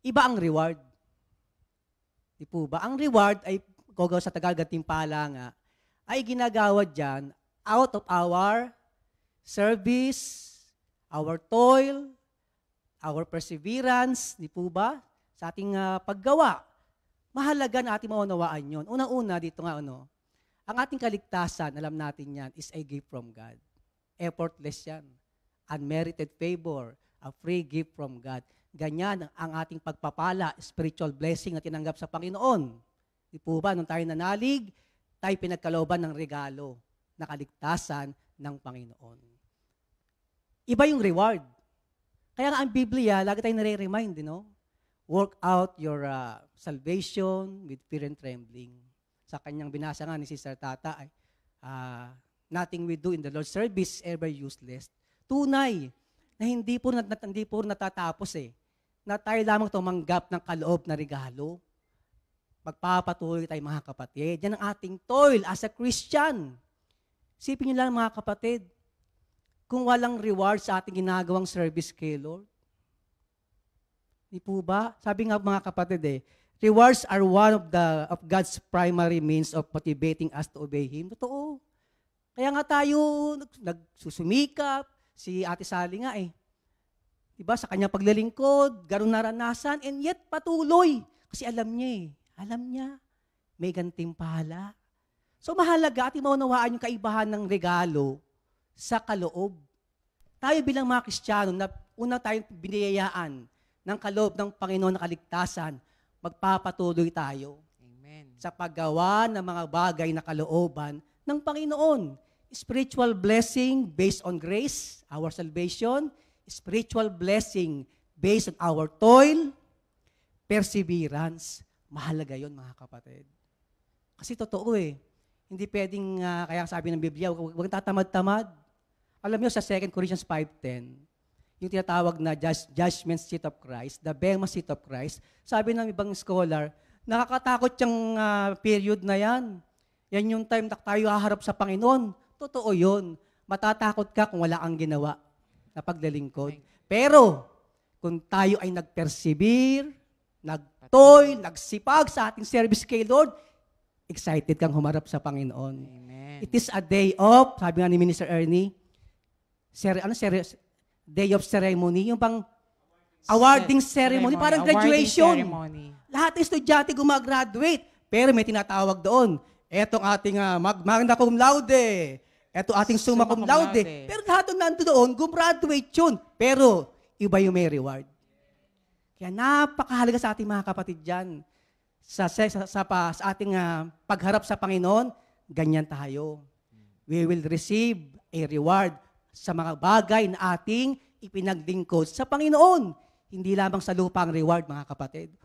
Iba ang reward. Di po ba? Ang reward ay, kung sa Tagalog gantimpala nga, ay ginagawa dyan out of our service, our toil, our perseverance, di po ba? Sa ating paggawa. Mahalaga na ating maunawaan yun. Unang-una dito nga, ang ating kaligtasan, alam natin yan, is a gift from God. Effortless yan. Unmerited favor, a free gift from God. Ganyan ang ating pagpapala, spiritual blessing na tinanggap sa Panginoon. Di po ba? Nung tayo nanalig, tayo pinagkalooban ng regalo. na kaligtasan ng Panginoon. Iba yung reward. Kaya nga ang Biblia, lagi tayong nare-remind, work out your salvation with fear and trembling. Sa kanyang binasa nga ni Sister Tata, ay, nothing we do in the Lord's service is ever useless. Tunay na hindi po natatapos na tayo lamang tumanggap ng kaloob na regalo. Magpapatuloy tayo mga kapatid. Yan ang ating toil as a Christian. Isipin niyo lang mga kapatid, kung walang reward sa ating ginagawang service kay Lord. Di po ba? Sabi nga mga kapatid rewards are one of God's primary means of motivating us to obey Him. Totoo. Kaya nga tayo nagsusumikap, si Ate Sally nga Diba, sa kanyang paglilingkod, ganun naranasan, and yet patuloy. Kasi alam niya may gantimpala. So mahalaga ating maunawaan yung kaibahan ng regalo sa kaloob. Tayo bilang mga Kristiyano na una tayong biniyayaan ng kaloob ng Panginoon na kaligtasan, magpapatuloy tayo. Amen. Sa paggawa ng mga bagay na kalooban ng Panginoon. Spiritual blessing based on grace, our salvation. Spiritual blessing based on our toil, perseverance. Mahalaga yon mga kapatid. Kasi totoo Hindi pwedeng, kaya sabi ng Biblia, huwag tatamad-tamad. Alam niyo sa 2 Corinthians 5:10, yung tinatawag na judgment seat of Christ, the Bema seat of Christ, sabi ng ibang scholar, nakakatakot yung period na yan. Yan yung time na tayo haharap sa Panginoon. Totoo yun. Matatakot ka kung wala kang ginawa na paglilingkod. Pero, kung tayo ay nag-persevere, nag-toil, nagsipag sa ating service kay Lord, excited kang humarap sa Panginoon. Amen. It is a day of, sabi nga ni Minister Ernie, day of ceremony, yung bang awarding ceremony, parang graduation. Lahat ng estudyante gumagraduate, pero may tinatawag doon. Etong ating magna cum laude, eto ating summa cum laude. Pero lahat ng nandoon, gumraduate yun. Pero iba yung may reward. Kaya napakahalaga sa ating mga kapatid dyan. Sa ating pagharap sa Panginoon, ganyan tayo. We will receive a reward sa mga bagay na ating ipinaglingkod sa Panginoon. Hindi lamang sa lupa ang reward, mga kapatid.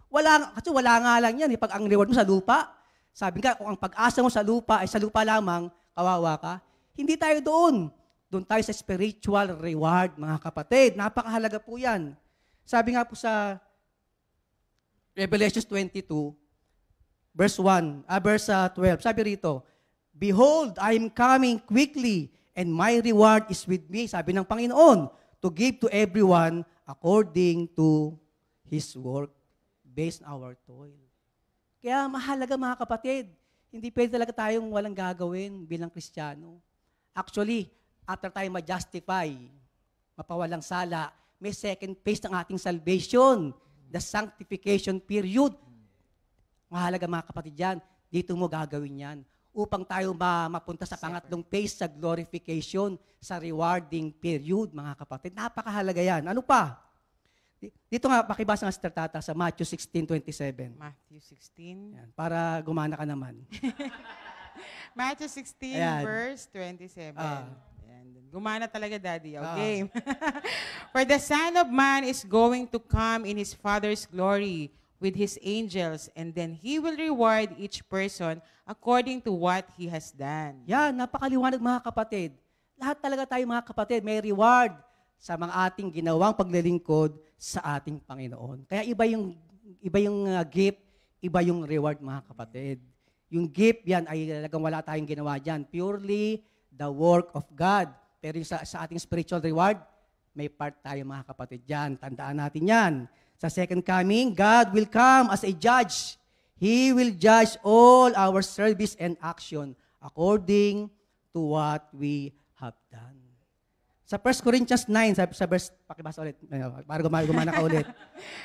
Kasi wala nga lang yan. Pag ang reward mo sa lupa, sabi nga, kung ang pag-asa mo sa lupa ay sa lupa lamang, kawawa ka, hindi tayo doon. Doon tayo sa spiritual reward, mga kapatid. Napakahalaga po yan. Sabi nga po sa Revelation 22, verse 12, sabi rito, Behold, I am coming quickly, and my reward is with me, sabi ng Panginoon, to give to everyone according to His work, based on our toil. Kaya mahalaga mga kapatid, hindi pwede talaga tayong walang gagawin bilang Kristiyano. Actually, after tayo ma-justify, mapawalang sala, may second phase ng ating salvation, the sanctification period. Mahalaga mga kapatid yan, dito mo gagawin yan upang tayo mapunta sa pangatlong phase sa glorification, sa rewarding period, mga kapatid. Napakahalaga yan. Ano pa? Dito nga, pakibasa nga Sister Tata sa Matthew 16:27. Matthew 16. Yan, para gumana ka naman. Matthew 16, verse 27. Gumana talaga, Daddy. Okay. For the Son of Man is going to come in His Father's glory with His angels, and then He will reward each person according to what he has done. Yan, napakaliwanag mga kapatid. Lahat talaga tayo mga kapatid, may reward sa mga ating ginawang paglilingkod sa ating Panginoon. Kaya iba yung gift, iba yung reward mga kapatid. Yung gift, yan ay talagang wala tayong ginawa dyan. Purely the work of God. Pero yung sa ating spiritual reward, may part tayo mga kapatid dyan. Tandaan natin yan. Sa second coming, God will come as a judge. He will judge all our service and action according to what we have done. Sa 1 Corinthians 9, sa verse, pakibasa ulit, para gumana ka ulit.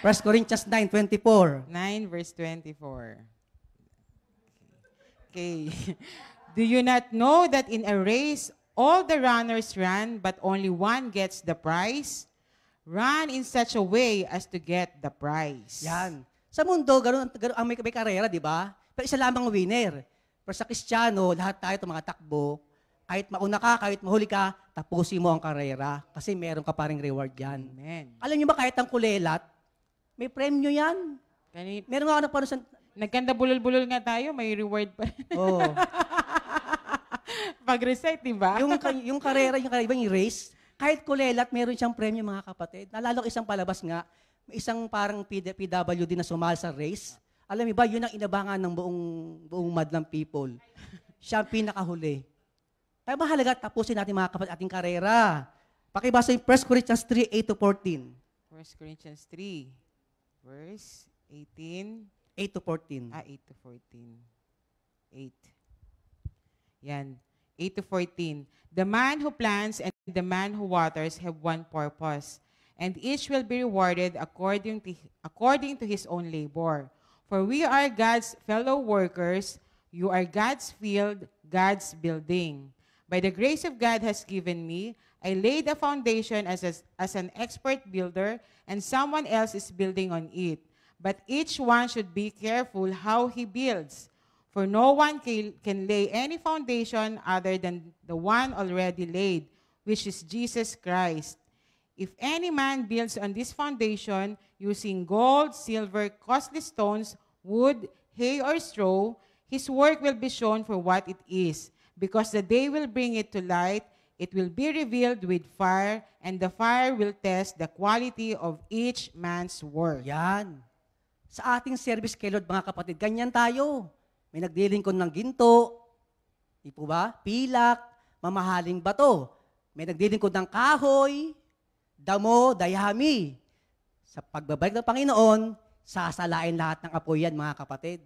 1 Corinthians 9:24. 9 verse 24. Okay. Do you not know that in a race, all the runners run, but only one gets the prize? Run in such a way as to get the prize. Yan. Sa mundo, ganun ang may karera, di ba? Pero isa lamang winner. Pero sa Kristiyano, lahat tayo tumakbo Kahit mauna ka, kahit mahuli ka, tapusin mo ang karera kasi meron ka pa ring reward yan. Amen. Alam niyo ba kahit ang kulelat, may premyo yan. Meron nga ako nagparoon sa... Nagkanda bulol-bulol nga tayo, may reward pa. Oo. Pag-recite, di ba? yung karera, yung race, kahit kulelat, meron siyang premyo, mga kapatid. Nalalo ko isang palabas nga, may isang parang PWD na sumali sa race. Alam niyo ba, yun ang inabangan ng buong madlang people. Siya ang pinakahuli. Kaya mahalaga, tapusin natin mga kapatid ating karera. Pakibasa yung 1 Corinthians 3, 8-14. 1 Corinthians 3, verse 18. 8-14. 8-14. 8. Yan. 8-14. The man who plants and the man who waters have one purpose, and each will be rewarded according to his own labor. For we are God's fellow workers. You are God's field, God's building. By the grace of God has given me, I laid a foundation as an expert builder, and someone else is building on it. But each one should be careful how he builds. For no one can lay any foundation other than the one already laid, which is Jesus Christ. If any man builds on this foundation using gold, silver, costly stones, wood, hay, or straw, his work will be shown for what it is, because the day will bring it to light. It will be revealed with fire, and the fire will test the quality of each man's work. Yan. Sa ating service kay Lord, mga kapatid, ganyan tayo. May nagdilingkod ng ginto, di po ba? Pilak, mamahaling bato. May nagdilingkod ng kahoy, damo, dayami. Sa pagbabalik ng Panginoon, sasalain lahat ng apoy yan, mga kapatid.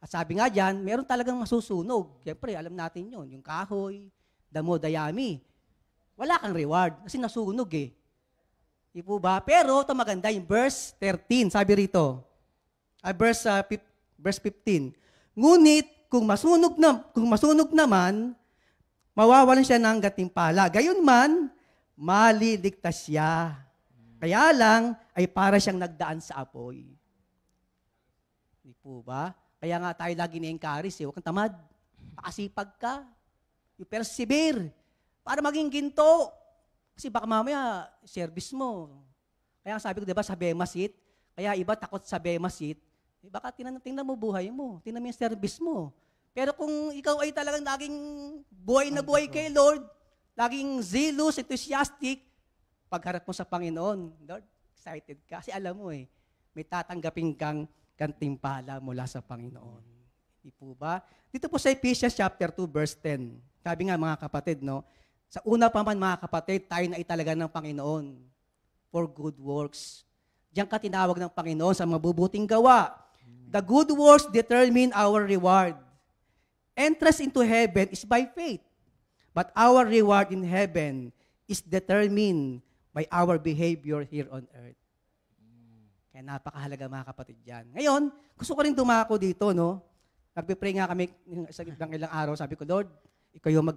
At sabi nga dyan, meron talagang masusunog. Siyempre, alam natin yun. Yung kahoy, damo, dayami. Wala kang reward kasi nasunog eh. Di po ba? Pero ito maganda, yung verse 13, sabi rito. Verse 15. Ngunit kung masunog naman, mawawalan siya ng gantimpala. Gayon man, maliligtas siya. Kaya lang, ay para siyang nagdaan sa apoy. Di po ba? Kaya nga tayo lagi ni-encourage, huwag kang tamad. Pakasipag ka. You persevere. Para maging ginto. Kasi baka mamaya, service mo. Kaya sabi ko, diba, sa Bema seat, kaya iba takot sa Bema seat, baka tingnan mo buhay mo, tingnan mo yung service mo. Pero kung ikaw ay talagang laging buhay na buhay kay Lord, laging zealous, enthusiastic, pagharap mo sa Panginoon, Lord, excited ka. Kasi alam mo may tatanggapin kang gantimpala mula sa Panginoon. Di po ba? Dito po sa Ephesians chapter 2, verse 10, sabi nga mga kapatid, no, sa una pa man mga kapatid, tayo na italaga ng Panginoon for good works. Diyan ka tinawag ng Panginoon sa mabubuting gawa. The good works determine our reward. Entrance into heaven is by faith. But our reward in heaven is determined by our behavior here on earth. Kaya napakahalaga mga kapatid yan. Ngayon, gusto ko rin dumako dito, no? Nagpipray nga kami ilang araw. Sabi ko, Lord, ikaw yung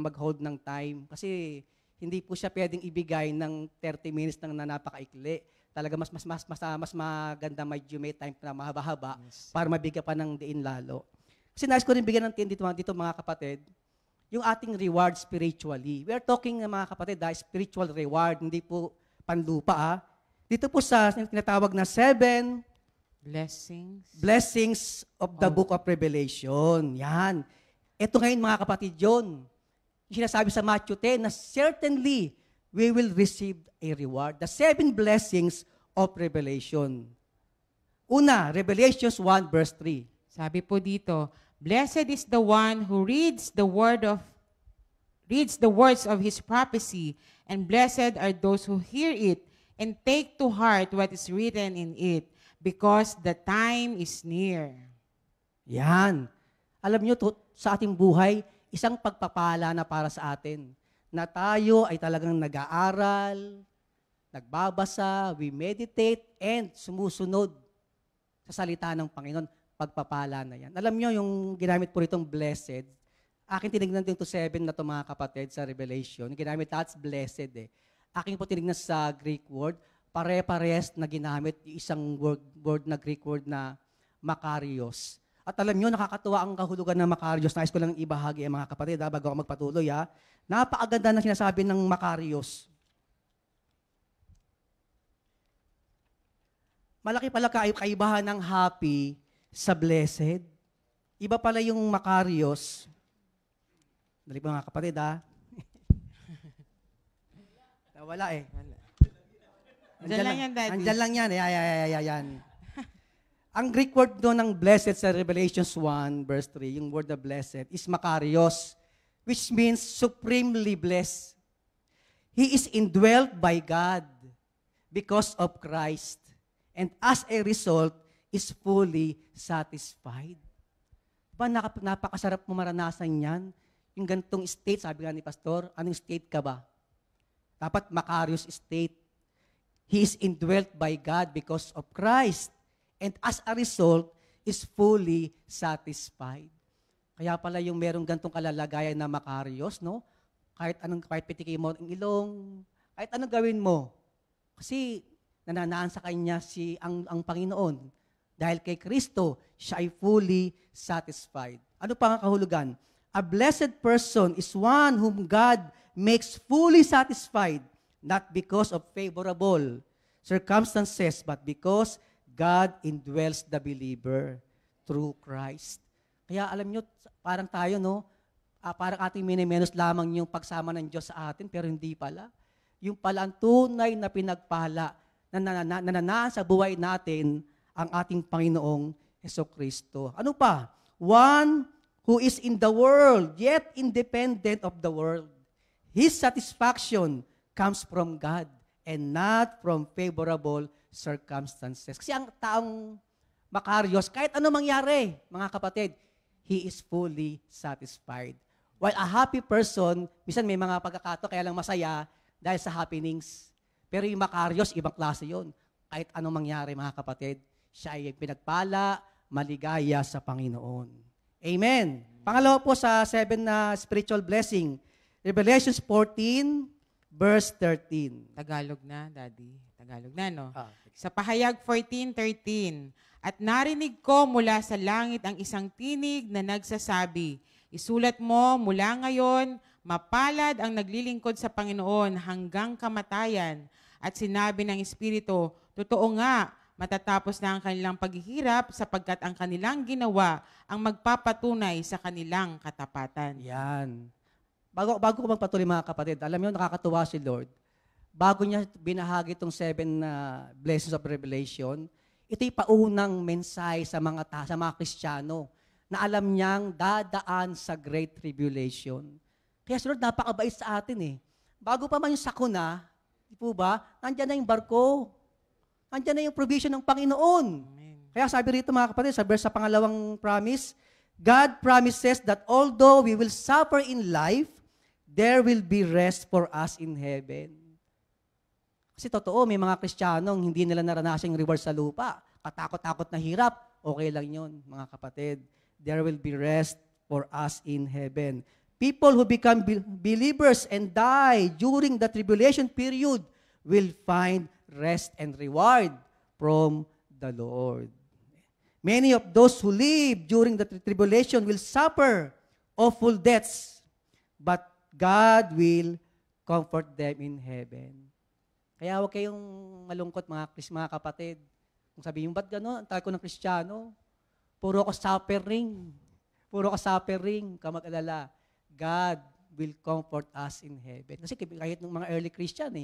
mag-hold ng time. Kasi hindi po siya pwedeng ibigay ng 30 minutes na napakaikli. Talaga mas maganda medyo may time na mahaba-haba para mabigyan pa ng diin lalo. Kasi nais ko rin bigyan ng dito mga kapatid, yung ating reward spiritually. We are talking mga kapatid, spiritual reward, hindi po panlupa. Dito po sa tinatawag na 7 blessings of the book of Revelation. Yan. Ito ngayon mga kapatid yun. Yung sinasabi sa Matthew 10 na certainly we will receive a reward. The 7 blessings of Revelation. Una, Revelations 1 verse 3. Sabi po dito, blessed is the one who reads the words of his prophecy, and blessed are those who hear it and take to heart what is written in it, because the time is near. Yan. Alam niyo, sa ating buhay, isang pagpapala na para sa atin, na tayo ay talagang nag-aaral, nagbabasa, we meditate, and sumusunod sa salita ng Panginoon. Pagpapala na yan. Alam niyo, yung ginamit po ritong blessed, akin tinignan din to 7 na to mga kapatid sa Revelation. Yung ginamit that's blessed Akin po tinignan sa Greek word, pare-pares na ginamit yung isang word na Greek word na makarios. At alam nyo, nakakatuwa ang kahulugan ng Makarios. Nais ko lang ibahagi mga kapatid, bago ako magpatuloy. Napakaganda na sinasabi ng Makarios. Malaki pala kaibahan ng happy sa blessed. Iba pala yung Makarios. Dali po mga kapatid, Wala eh. Andyan lang yan, Daddy. Andyan lang yan. Yan. Ang Greek word doon ng blessed sa Revelations 1, verse 3, yung word na blessed, is Makarios, which means supremely blessed. He is indwelt by God because of Christ, and as a result, is fully satisfied. Diba, napakasarap mo maranasan yan? Yung ganitong state, sabi nga ni Pastor, anong state ka ba? Dapat Makarios state. He is indwelt by God because of Christ, and as a result, is fully satisfied. Kaya pala yung merong gantong kalalagayan na Makarios, no? Kahit pitikin mo ang ilong, kahit anong gawin mo. Kasi nananaan sa kanya ang Panginoon. Dahil kay Kristo, siya ay fully satisfied. Ano pa ang kahulugan? A blessed person is one whom God makes fully satisfied, not because of favorable circumstances, but because God indwells the believer through Christ. Kaya alam nyo, parang tayo, no? Parang ating minimenos lamang yung pagsama ng Diyos sa atin, pero hindi pala. Yung pala ang tunay na pinagpala na nananaan sa buhay natin ang ating Panginoong Jesucristo. Ano pa? One who is in the world, yet independent of the world. His satisfaction comes from God and not from favorable circumstances. Kasi ang taong Makarios, kahit ano mangyari, mga kapatid, he is fully satisfied. While a happy person, minsan may mga pagkakataon kaya lang masaya dahil sa happenings. Pero yung Makarios, ibang klase yun. Kahit ano mangyari, mga kapatid, siya ay pinagpala, maligaya sa Panginoon. Amen. Pangalawa po sa 7 na spiritual blessing, Revelations 14, verse 13. Tagalog na, Daddy. Tagalog na, no? Sa pahayag 14:13, at narinig ko mula sa langit ang isang tinig na nagsasabi, isulat mo mula ngayon, mapalad ang naglilingkod sa Panginoon hanggang kamatayan. At sinabi ng Espiritu, totoo nga, matatapos na ang kanilang paghihirap sapagkat ang kanilang ginawa ang magpapatunay sa kanilang katapatan. Yan. Bago ko magpatuloy mga kapatid, alam niyo nakakatuwa si Lord. Bago niya binahagi itong 7 blessings of Revelation, ito'y paunang mensahe sa mga Kristiyano na alam niyang dadaan sa Great Tribulation. Kaya si Lord napakabait sa atin eh. Bago pa man yung sakuna, di po ba, nandyan na yung barko. Nandyan na yung provision ng Panginoon. Amen. Kaya sabi rito mga kapatid, sa verse sa pangalawang promise, God promises that although we will suffer in life, there will be rest for us in heaven. Kasi totoo, may mga Kristiyanong hindi nila naranasan yung reward sa lupa. Katakot-takot na hirap, okay lang yun, mga kapatid. There will be rest for us in heaven. People who become believers and die during the tribulation period will find rest and reward from the Lord. Many of those who live during the tribulation will suffer awful deaths, but God will comfort them in heaven. Kaya huwag kayong malungkot mga kapatid. Kung sabihin, ba't gano'n? Ang tagal ko ng Kristiyano. Puro ako suffering. Puro ako suffering. Kamag-alala. God will comfort us in heaven. Kasi kahit ng mga early Christian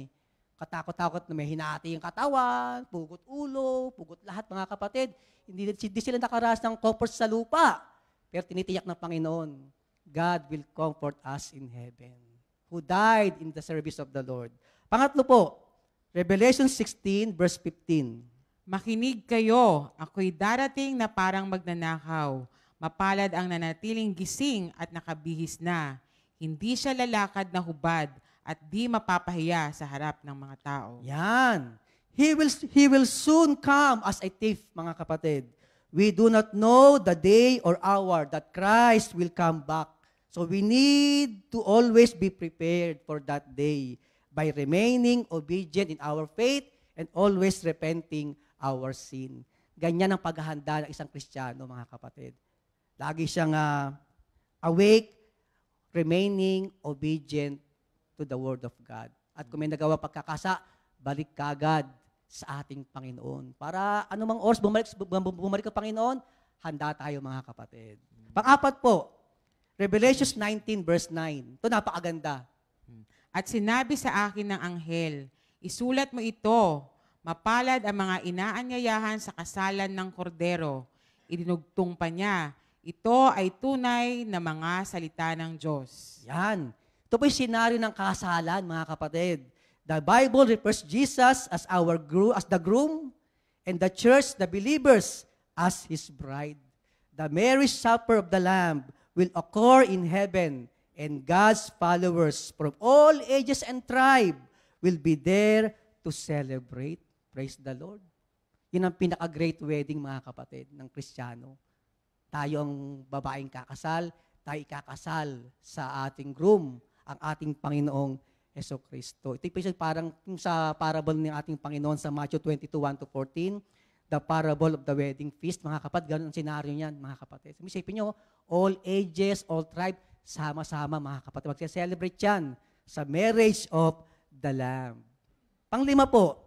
katakot-takot na may hinati yung katawan, pugot ulo, pugot lahat mga kapatid. Hindi sila nakaranas ng comfort sa lupa. Pero tinitiyak ng Panginoon, God will comfort us in heaven. Who died in the service of the Lord. Pangatlo po, Revelation 16, verse 15. Makinig kayo, ako'y darating na parang magnanakaw. Mapalad ang nanatiling gising at nakabihis na. Hindi siya lalakad na hubad at di mapapahiya sa harap ng mga tao. Yan. He will soon come as a thief, mga kapatid. We do not know the day or hour that Christ will come back. So we need to always be prepared for that day by remaining obedient in our faith and always repenting our sin. Ganyan ang paghahanda ng isang Kristiyano, mga kapatid. Lagi siyang awake, remaining obedient to the Word of God. At kung may nagawa pagkakasa, balik kagad sa ating Panginoon. Para anumang oras bumalik ang Panginoon, handa tayo mga kapatid. Pang-apat po, Revelations 19 verse 9. Ito napakaganda. At sinabi sa akin ng anghel, isulat mo ito, mapalad ang mga inaanyayahan sa kasalan ng kordero. Idinugtong pa niya, ito ay tunay na mga salita ng Diyos. Yan. Ito po yung senaryo ng kasalan, mga kapatid. The Bible refers Jesus as as the groom, and the church, the believers, as His bride. The marriage supper of the Lamb will occur in heaven, and God's followers from all ages and tribe will be there to celebrate. Praise the Lord. Yun ang pinaka-great wedding, mga kapatid, ng Kristiyano. Tayo ang babaeng kakasal, tayo ikakasal sa ating groom, ang ating Panginoong Jesucristo. Ito yung parang sa parable ng ating Panginoon sa Matthew 22:1-14, the parable of the wedding feast. Mga kapatid, ganun ang senaryo niyan, mga kapatid. Isipin nyo, all ages, all tribe, sama-sama, mga kapatid. Magse-celebrate yan sa marriage of the Lamb. Panglima po,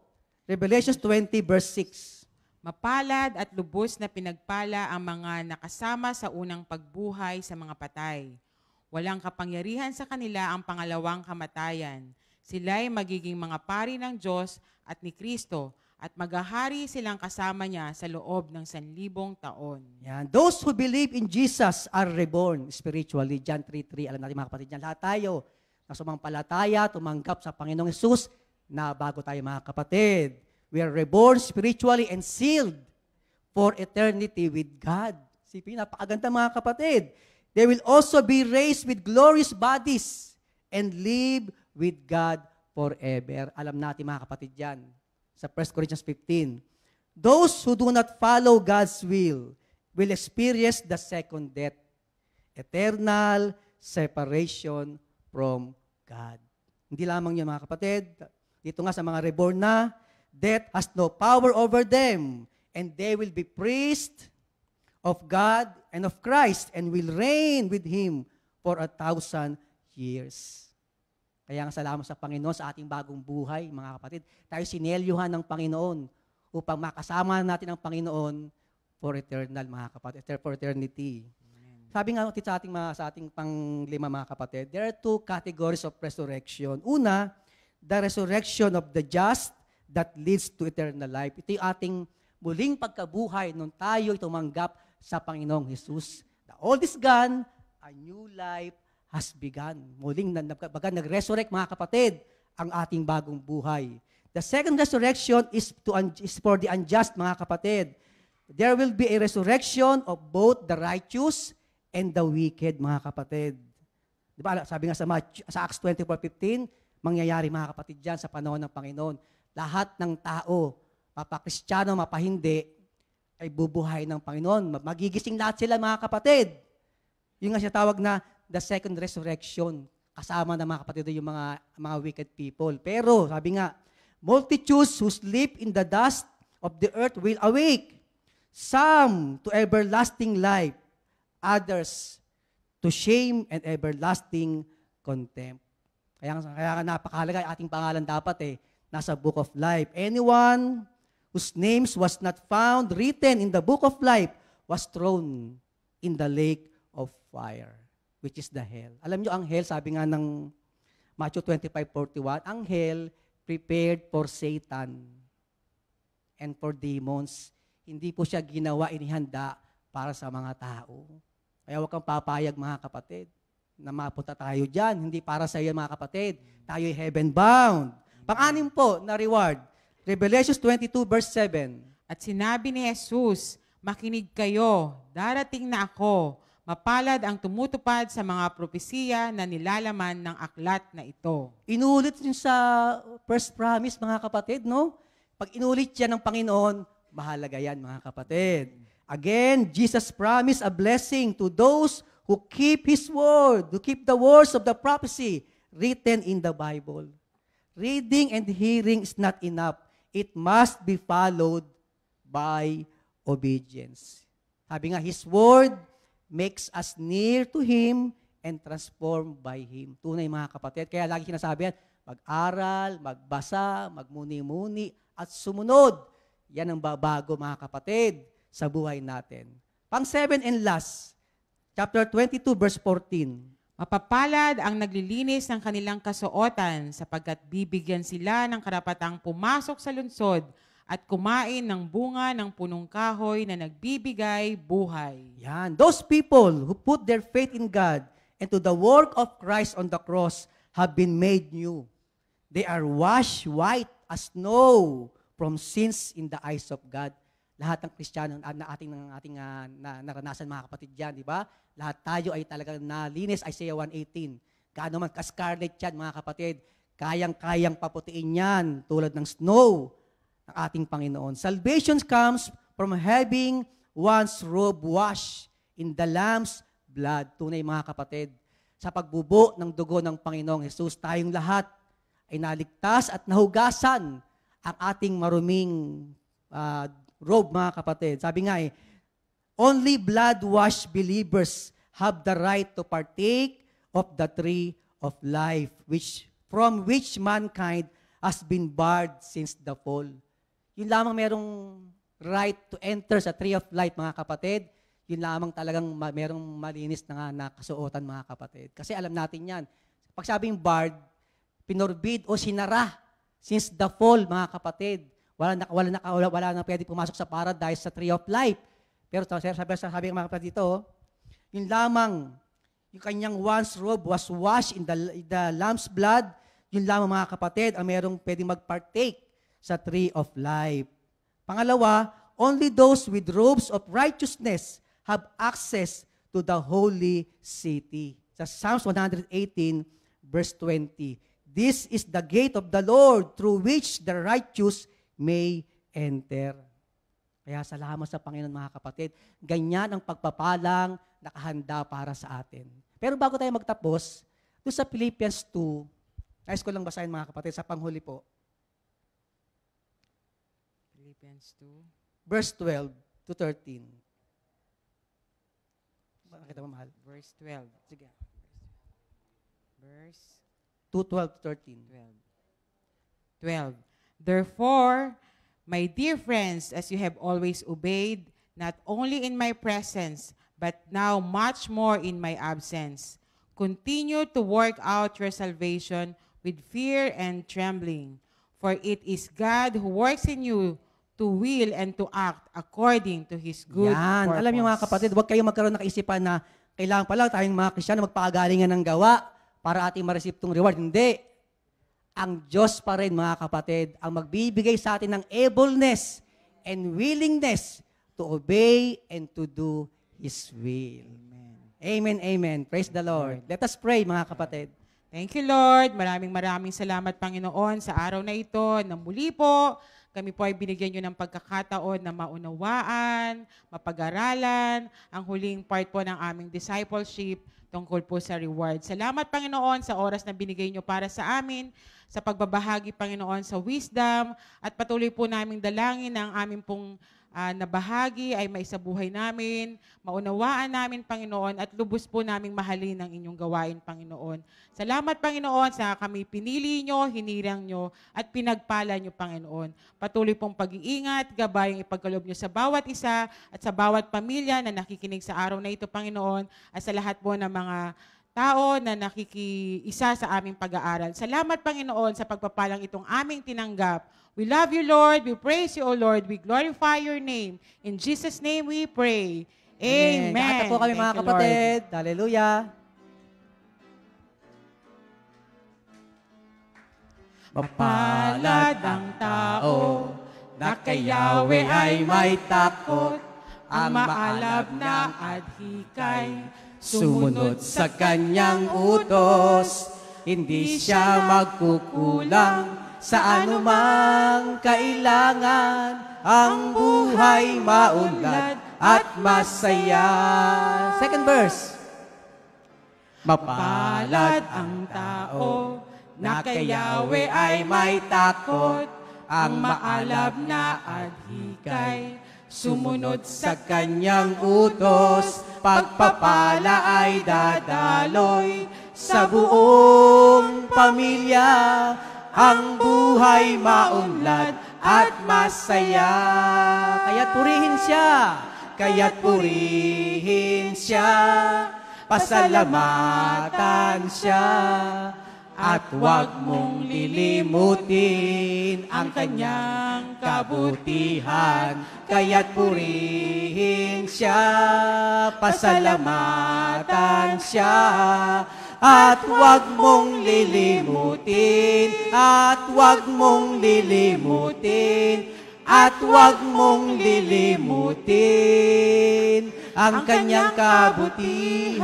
Revelation 20 verse 6. Mapalad at lubos na pinagpala ang mga nakasama sa unang pagbuhay sa mga patay. Walang kapangyarihan sa kanila ang pangalawang kamatayan. Sila'y magiging mga pari ng Diyos at ni Kristo at maghahari silang kasama niya sa loob ng 1,000 taon. Yan. Those who believe in Jesus are reborn spiritually. John 3:3. Alam natin mga kapatid yan. Lahat tayo na sumampalataya, tumanggap sa Panginoong Hesus, na bago tayo mga kapatid. We are reborn spiritually and sealed for eternity with God. Sipin, napakaganda mga kapatid. They will also be raised with glorious bodies and live with God forever. Alam natin mga kapatid yan. Sa 1 Corinthians 15. Those who do not follow God's will experience the second death. Eternal separation from God. Hindi lamang yun mga kapatid. Dito nga sa mga reborn na, death has no power over them, and they will be priests of God and of Christ, and will reign with Him for 1,000 years. Kaya nga salamat sa Panginoon sa ating bagong buhay, mga kapatid. Tayo sinelyuhan ng Panginoon upang makasama natin ang Panginoon for eternal, mga kapatid, for eternity. Sabi nga sa ating panglima, mga kapatid, there are two categories of resurrection. Una, the resurrection of the just that leads to eternal life. Ito yung ating muling pagkabuhay nung tayo tumanggap sa Panginoong Hesus. The old is gone, a new life has begun. Muling nag-resurrect, mga kapatid, ang ating bagong buhay. The second resurrection is for the unjust, mga kapatid. There will be a resurrection of both the righteous and the wicked, mga kapatid. Di ba, sabi nga sa Acts 24:15, mangyayari, mga kapatid, dyan sa panahon ng Panginoon. Lahat ng tao, mapa-Kristiyano, mapahindi, ay bubuhay ng Panginoon. Magigising lahat sila, mga kapatid. Yung nga siya tawag na the second resurrection. Kasama na, mga kapatid, yung mga wicked people. Pero, sabi nga, multitudes who sleep in the dust of the earth will awake. Some to everlasting life, others to shame and everlasting contempt. Kaya nga napakahalaga, ating pangalan dapat nasa book of life. Anyone whose names was not found written in the book of life was thrown in the lake of fire, which is the hell. Alam nyo, ang hell, sabi nga ng Matthew 25:41, ang hell prepared for Satan and for demons. Hindi po siya ginawa, inihanda para sa mga tao. Kaya huwag kang papayag, mga kapatid, na mapunta tayo dyan. Hindi para sa iyo, mga kapatid. Tayo ay heaven-bound. Pang-anim po na reward, Revelation 22 verse 7. At sinabi ni Jesus, makinig kayo, darating na ako, mapalad ang tumutupad sa mga propesiya na nilalaman ng aklat na ito. Inulit yun sa first promise, mga kapatid, no? Pag inulit yan ng Panginoon, mahalaga yan, mga kapatid. Again, Jesus promised a blessing to those who keep His word, who keep the words of the prophecy written in the Bible. Reading and hearing is not enough. It must be followed by obedience. Sabi nga, His word makes us near to Him and transformed by Him. Tunay mga kapatid. Kaya lagi sinasabi yan, mag-aral, magbasa, magmuni-muni, at sumunod. Yan ang babago mga kapatid sa buhay natin. Pang-7 and last, chapter 22, verse 14. Mapapalad ang naglilinis ng kanilang kasuotan sapagkat bibigyan sila ng karapatang pumasok sa lungsod at kumain ng bunga ng punong kahoy na nagbibigay buhay. Yan. Those people who put their faith in God and to the work of Christ on the cross have been made new. They are washed white as snow from sins in the eyes of God. Lahat ng Kristiyano na ating naranasan mga kapatid dyan, di ba? Lahat tayo ay talagang nalinis, Isaiah 1:18. Gaano man ka-scarlet yan mga kapatid, kayang-kayang paputiin yan tulad ng snow ng ating Panginoon. Salvation comes from having one's robe washed in the Lamb's blood. Tunay mga kapatid, sa pagbubo ng dugo ng Panginoong Jesus, tayong lahat ay naligtas at nahugasan ang ating maruming robe mga kapatid. Sabi nga only blood-washed believers have the right to partake of the tree of life, from which mankind has been barred since the fall. Yun lamang merong right to enter sa tree of life mga kapatid. Yun lamang talagang merong malinis na kasuotan mga kapatid. Kasi alam natin yan. Pag sabing barred, pinorbid o sinara since the fall mga kapatid. Wala na pwede pumasok sa paradise sa tree of life. Pero sabi ng mga kapatid dito, yun lamang, yung kanyang once robe was washed in the Lamb's blood, yun lamang mga kapatid ang merong pwedeng mag-partake sa tree of life. Pangalawa, only those with robes of righteousness have access to the holy city. Sa Psalms 118, verse 20. This is the gate of the Lord through which the righteous may enter. Kaya salamat sa Panginoon mga kapatid. Ganyan ang pagpapalang nakahanda para sa atin. Pero bago tayo magtapos, doon sa Philippians 2, nais ko lang basahin mga kapatid sa panghuli po. Philippians 2. Verse 12 to 13. Bakit mo mahal? Verse 12. Sige. Verse 2:12 to 13. 12. Therefore, my dear friends, as you have always obeyed, not only in my presence, but now much more in my absence, continue to work out your salvation with fear and trembling. For it is God who works in you to will and to act according to His good Yan. purpose. Alam niyo mga kapatid, huwag kayong magkaroon ng kaisipan na kailangan pa lang tayong mga Kristiyano magpagalingan ng gawa para ating ma-receive tong reward. Hindi. Ang Diyos pa rin mga kapatid ang magbibigay sa atin ng ableness and willingness to obey and to do His will. Amen. Amen, amen. Praise the Lord. Let us pray mga kapatid. Thank you, Lord. Maraming salamat, Panginoon, sa araw na ito na muli po kami po ay binigyan nyo ng pagkakataon na maunawaan, mapag-aralan, ang huling part po ng aming discipleship tungkol po sa reward. Salamat, Panginoon, sa oras na binigay nyo para sa amin, sa pagbabahagi, Panginoon, sa wisdom, at patuloy po naming dalangin ang aming pong nabahagi ay maisabuhay namin, maunawaan namin, Panginoon, at lubos po naming mahalin ang inyong gawain, Panginoon. Salamat, Panginoon, sa kami pinili nyo, hinirang nyo, at pinagpala nyo, Panginoon. Patuloy pong pag-iingat, gabayang ipagkaloob nyo sa bawat isa at sa bawat pamilya na nakikinig sa araw na ito, Panginoon, at sa lahat po ng mga tao na nakikiisa sa aming pag-aaral. Salamat, Panginoon, sa pagpapalang itong aming tinanggap. We love you, Lord. We praise you, O Lord. We glorify your name. In Jesus' name we pray. Amen. Kanta po kami mga kapatid. Hallelujah. Mapalad ang tao na kay Yahweh ay may takot, ang maalab na adhikay sumunod sa kanyang utos, hindi siya magkukulang sa anumang kailangan, ang buhay maunlad at masaya. Second verse. Mapalad ang tao na kay Yahweh ay may takot, ang maalab na adhikay sumunod sa kanyang utos, pagpapala ay dadaloy sa buong pamilya, ang buhay maunlad at masaya. Kaya't purihin siya. Kaya't purihin siya, pasalamatan siya, at huwag mong lilimutin ang kanyang kabutihan. Kaya't purihin siya, pasalamatan siya, at huwag mong lilimutin, at huwag mong lilimutin, at huwag mong lilimutin ang kanyang kabutihan.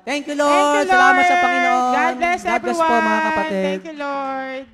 Thank you, Lord. Salamat sa Panginoon. God bless everyone. God bless po, mga kapatid. Thank you, Lord.